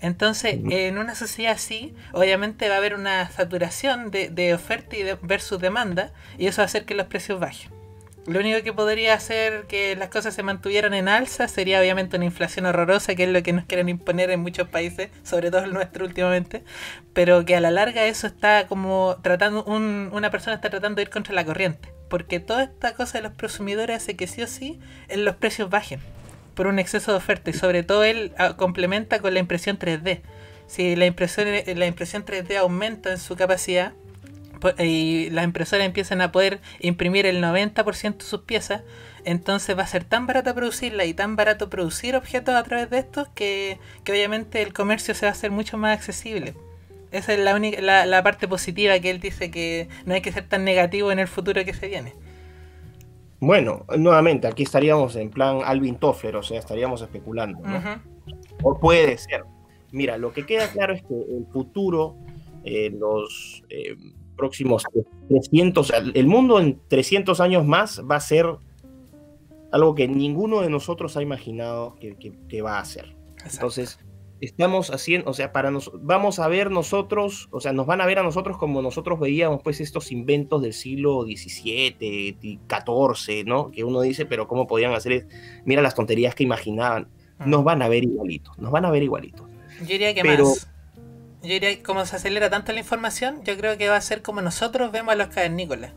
Entonces, en una sociedad así, obviamente va a haber una saturación de oferta versus demanda. Y eso va a hacer que los precios bajen. Lo único que podría hacer que las cosas se mantuvieran en alza sería obviamente una inflación horrorosa, que es lo que nos quieren imponer en muchos países, sobre todo el nuestro últimamente. Pero que a la larga eso está como una persona está tratando de ir contra la corriente. Porque toda esta cosa de los prosumidores hace que sí o sí los precios bajen por un exceso de oferta, y sobre todo él complementa con la impresión 3D. Si la impresión 3D aumenta en su capacidad y las impresoras empiezan a poder imprimir el 90% de sus piezas, entonces va a ser tan barato producirla y tan barato producir objetos a través de estos que obviamente el comercio se va a hacer mucho más accesible. Esa es la parte positiva, que él dice que no hay que ser tan negativo en el futuro que se viene. Bueno, nuevamente, aquí estaríamos en plan Alvin Toffler, o sea, estaríamos especulando, ¿no? O puede ser. Mira, lo que queda claro es que el futuro los próximos 300, el mundo en 300 años más va a ser algo que ninguno de nosotros ha imaginado que va a ser. Exacto. Entonces, estamos haciendo, o sea, vamos a ver nosotros, o sea, nos van a ver a nosotros como nosotros veíamos pues estos inventos del siglo XVII, XIV, ¿no? Que uno dice, pero ¿cómo podían hacer? Mira las tonterías que imaginaban. Nos van a ver igualitos, nos van a ver igualitos. Yo diría que Pero, más. Yo diría que como se acelera tanto la información, yo creo que va a ser como nosotros vemos a los cavernícolas.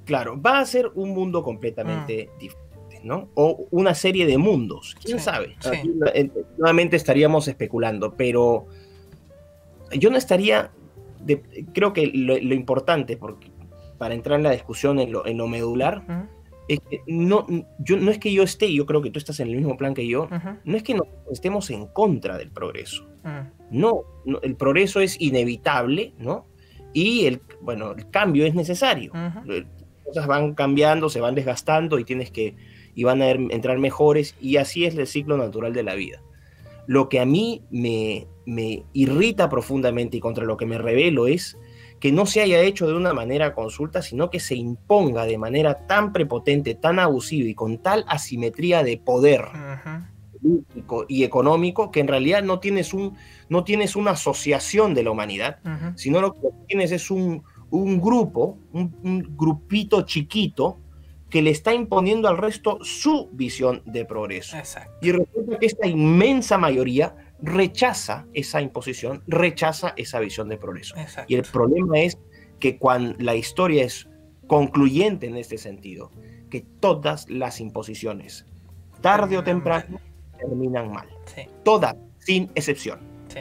claro, va a ser un mundo completamente diferente, ¿no? O una serie de mundos, quién Sí, sabe. sí. Aquí, nuevamente estaríamos especulando, pero yo no estaría, creo que lo importante, porque para entrar en la discusión en lo medular, Ujú, es que no es que yo esté, yo creo que tú estás en el mismo plan que yo, ujú, no es que no estemos en contra del progreso. ujú. No, el progreso es inevitable, ¿no? Y el cambio es necesario. Ujú. Las cosas van cambiando, se van desgastando y van a entrar mejores, y así es el ciclo natural de la vida. Lo que a mí me irrita profundamente y contra lo que me rebelo es que no se haya hecho de una manera consulta, sino que se imponga de manera tan prepotente, tan abusiva y con tal asimetría de poder Ujú. político y económico, que en realidad no tienes una asociación de la humanidad, Ujú. sino lo que tienes es un grupo, un grupito chiquito que le está imponiendo al resto su visión de progreso. Exacto. Y resulta que esta inmensa mayoría rechaza esa imposición, rechaza esa visión de progreso. Exacto. Y el problema es que cuando la historia es concluyente en este sentido, que todas las imposiciones, tarde o temprano, terminan mal. Sí, Todas, sin excepción. sí.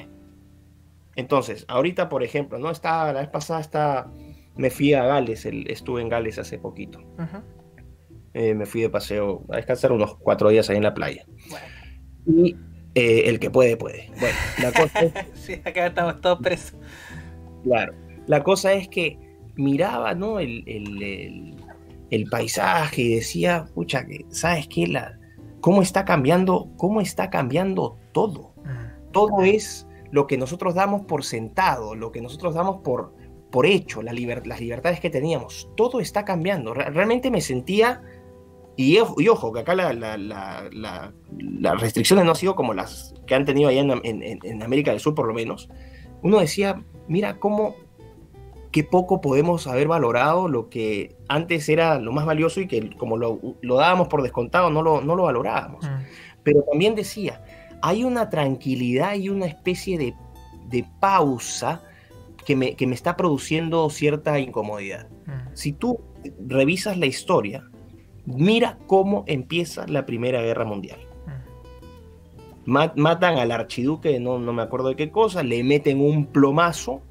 Entonces, ahorita, por ejemplo, ¿no? La vez pasada me fui a Gales, estuve en Gales hace poquito. Ujú. Me fui de paseo a descansar unos 4 días ahí en la playa. Bueno. Y el que puede, puede. Bueno, la cosa es, Sí, acá estamos todos presos. claro, la cosa es que miraba, ¿no? el paisaje y decía, pucha, ¿sabes qué? ¿Cómo está cambiando todo? Mm. Todo es lo que nosotros damos por sentado, lo que nosotros damos por hecho, las libertades que teníamos. Todo está cambiando. Realmente me sentía, y ojo, que acá las restricciones no han sido como las que han tenido allá en América del Sur, por lo menos. Uno decía, mira qué poco podemos haber valorado lo que antes era lo más valioso y que como lo dábamos por descontado, no lo valorábamos. Mm. Pero también decía, hay una tranquilidad y una especie de pausa que me está produciendo cierta incomodidad. Mm. Si tú revisas la historia, mira cómo empieza la Primera Guerra Mundial. Matan al archiduque, no me acuerdo de qué cosa, le meten un plomazo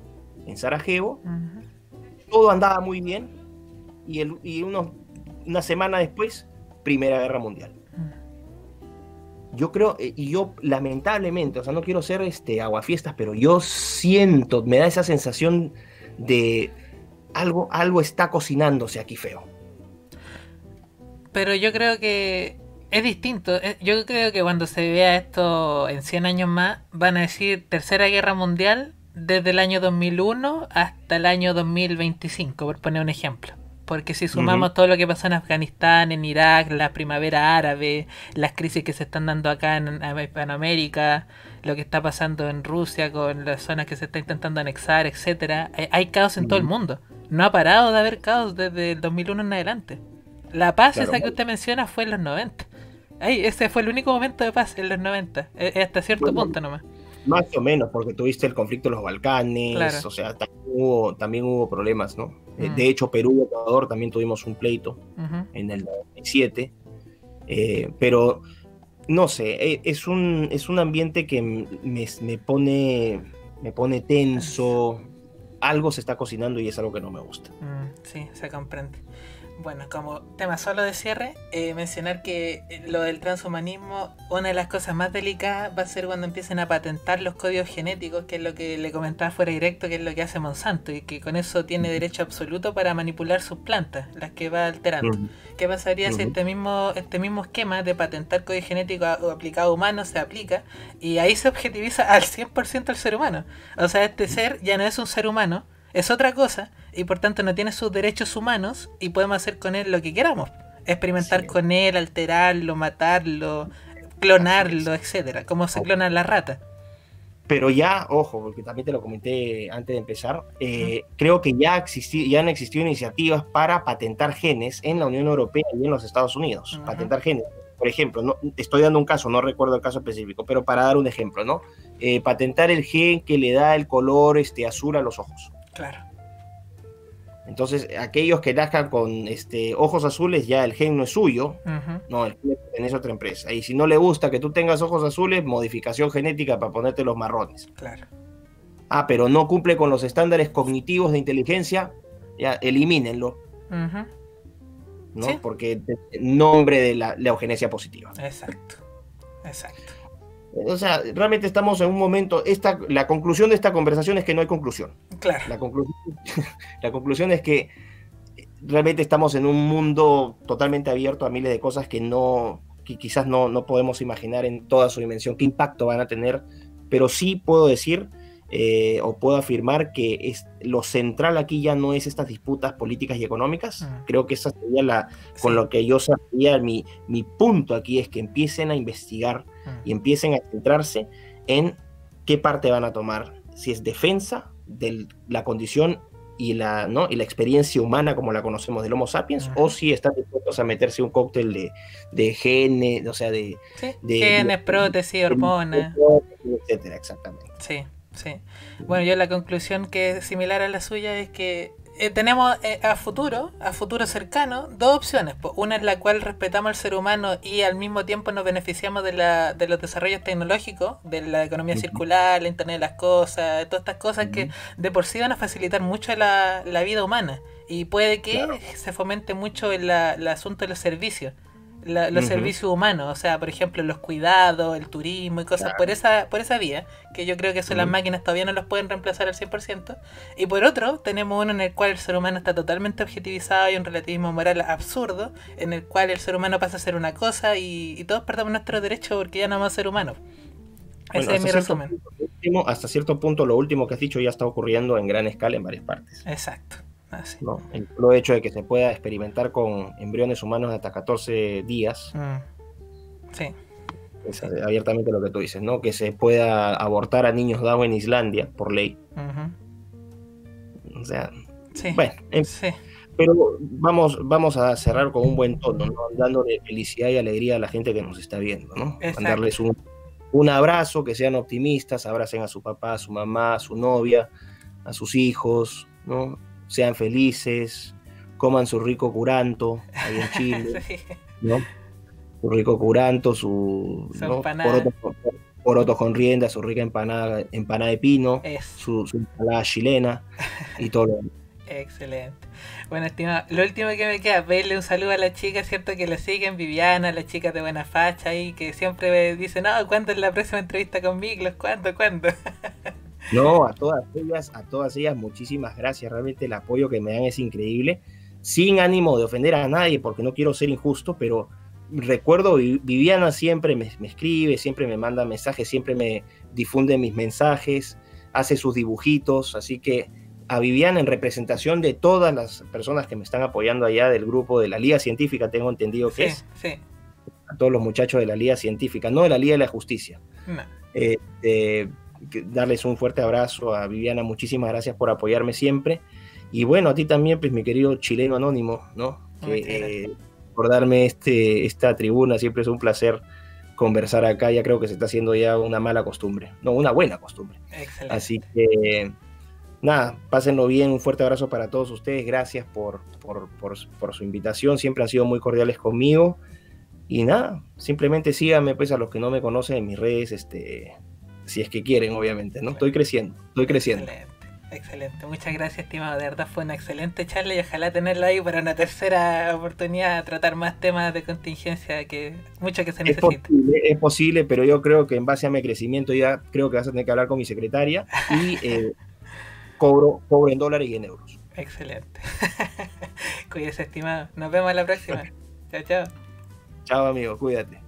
en Sarajevo, Ujú. todo andaba muy bien, y una semana después, Primera Guerra Mundial. Yo creo, y yo lamentablemente, o sea, no quiero ser aguafiestas, pero yo siento, me da esa sensación de algo está cocinándose aquí feo. Pero yo creo que es distinto. Yo creo que cuando se vea esto en 100 años más, van a decir Tercera Guerra Mundial desde el año 2001 hasta el año 2025, por poner un ejemplo. Porque si sumamos todo lo que pasó en Afganistán, en Irak, la primavera árabe, las crisis que se están dando acá en Hispanoamérica, lo que está pasando en Rusia con las zonas que se está intentando anexar, etcétera, hay caos en todo el mundo. No ha parado de haber caos desde el 2001 en adelante. La paz Claro. esa que usted menciona fue en los 90. Ese fue el único momento de paz en los 90. Hasta cierto punto nomás. Más o menos, porque tuviste el conflicto de los Balcanes, Claro. o sea, también hubo problemas, ¿no? De hecho, Perú y Ecuador también tuvimos un pleito en el 97, pero no sé, es un ambiente que me pone tenso, algo se está cocinando y es algo que no me gusta. Sí, se comprende. Bueno, como tema solo de cierre, mencionar que lo del transhumanismo, una de las cosas más delicadas va a ser cuando empiecen a patentar los códigos genéticos, que es lo que le comentaba fuera directo, que es lo que hace Monsanto, y que con eso tiene derecho absoluto para manipular sus plantas, las que va alterando. ¿Qué pasaría si este mismo esquema de patentar código genético aplicado a humanos se aplica, y ahí se objetiviza al 100% al ser humano? O sea, este ser ya no es un ser humano, es otra cosa, y por tanto no tiene sus derechos humanos y podemos hacer con él lo que queramos. Experimentar con él, alterarlo, matarlo, clonarlo, etcétera, como se clonan las ratas. Pero ya, ojo, porque también te lo comenté antes de empezar, creo que ya han existido iniciativas para patentar genes en la Unión Europea y en los Estados Unidos. Patentar genes. Por ejemplo, no, estoy dando un caso, no recuerdo el caso específico, pero para dar un ejemplo, ¿no? Patentar el gen que le da el color azul a los ojos. Claro. Entonces, aquellos que nazcan con ojos azules, ya el gen no es suyo, no, el gen le pertenece a otra empresa. Y si no le gusta que tú tengas ojos azules, modificación genética para ponerte los marrones. Claro. Ah, pero no cumple con los estándares cognitivos de inteligencia, ya, elimínenlo. ¿No? ¿Sí? Porque nombre de la eugenesia positiva. Exacto. O sea, realmente estamos en un momento, la conclusión de esta conversación es que no hay conclusión. Claro. La conclusión es que realmente estamos en un mundo totalmente abierto a miles de cosas que quizás no podemos imaginar en toda su dimensión qué impacto van a tener, pero sí puedo decir o puedo afirmar que lo central aquí ya no es estas disputas políticas y económicas. Creo que esa sería con lo que yo sabía, mi punto aquí es que empiecen a investigar y empiecen a centrarse en qué parte van a tomar, si es defensa de la condición y la experiencia humana como la conocemos del Homo sapiens, o si están dispuestos a meterse un cóctel de genes, o sea, de genes, prótesis, hormonas, etcétera, exactamente. Sí. Bueno, yo la conclusión que es similar a la suya es que tenemos a futuro cercano, dos opciones. Una en la cual respetamos al ser humano y al mismo tiempo nos beneficiamos de los desarrollos tecnológicos, de la economía circular, la internet de las cosas, todas estas cosas que de por sí van a facilitar mucho la vida humana. Y puede que se fomente mucho el asunto de los servicios. Los servicios humanos, o sea, por ejemplo, los cuidados, el turismo y cosas por esa vía, que yo creo que eso las máquinas todavía no los pueden reemplazar al 100%. Y por otro, tenemos uno en el cual el ser humano está totalmente objetivizado y un relativismo moral absurdo, en el cual el ser humano pasa a ser una cosa y todos perdemos nuestros derechos porque ya no vamos a ser humanos. Ese es mi resumen. Hasta cierto punto, lo último que has dicho ya está ocurriendo en gran escala en varias partes. Exacto. ¿No? El hecho de que se pueda experimentar con embriones humanos de hasta 14 días. Sí. Es abiertamente lo que tú dices, ¿no? Que se pueda abortar a niños Down en Islandia por ley. O sea, bueno, pero vamos a cerrar con un buen tono, ¿no? Dándole felicidad y alegría a la gente que nos está viendo, ¿no? Mandarles un abrazo, que sean optimistas, abracen a su papá, a su mamá, a su novia, a sus hijos, ¿no? Sean felices, coman su rico curanto ahí en Chile, ¿no? Su rico curanto, su poroto con rienda, su rica empanada de pino, su ensalada chilena y todo lo demás. Excelente. Bueno, estimado, lo último que me queda, pedirle un saludo a las chicas, ¿cierto? Que la siguen, Viviana, las chicas de buena facha ahí, que siempre me dicen, ¿cuándo es la próxima entrevista con Miklos? ¿Cuándo? No, a todas ellas, muchísimas gracias. Realmente el apoyo que me dan es increíble. Sin ánimo de ofender a nadie, porque no quiero ser injusto, pero recuerdo, Viviana siempre me escribe, siempre me manda mensajes, siempre me difunde mis mensajes, hace sus dibujitos, así que a Viviana, en representación de todas las personas que me están apoyando allá del grupo de la Liga Científica, tengo entendido que es. Sí. A todos los muchachos de la Liga Científica, no de la Liga de la Justicia. No. Darles un fuerte abrazo a Viviana, muchísimas gracias por apoyarme siempre. Y bueno, a ti también, pues mi querido chileno anónimo, ¿no? Por darme esta tribuna, siempre es un placer conversar acá. Ya creo que se está haciendo ya una mala costumbre, no, una buena costumbre. Excelente. Así que nada, pásenlo bien, un fuerte abrazo para todos ustedes, gracias por su invitación, siempre han sido muy cordiales conmigo. Y nada, simplemente síganme, pues, a los que no me conocen en mis redes, si es que quieren, obviamente, ¿no? Estoy creciendo. Excelente, muchas gracias, estimado. De verdad fue una excelente charla y ojalá tenerlo ahí para una tercera oportunidad a tratar más temas de contingencia, que mucho que se necesita. Es posible, pero yo creo que en base a mi crecimiento ya creo que vas a tener que hablar con mi secretaria y cobro en dólares y en euros. Excelente. Cuídese, estimado. Nos vemos la próxima. Chao, chao. Chao, amigo, cuídate.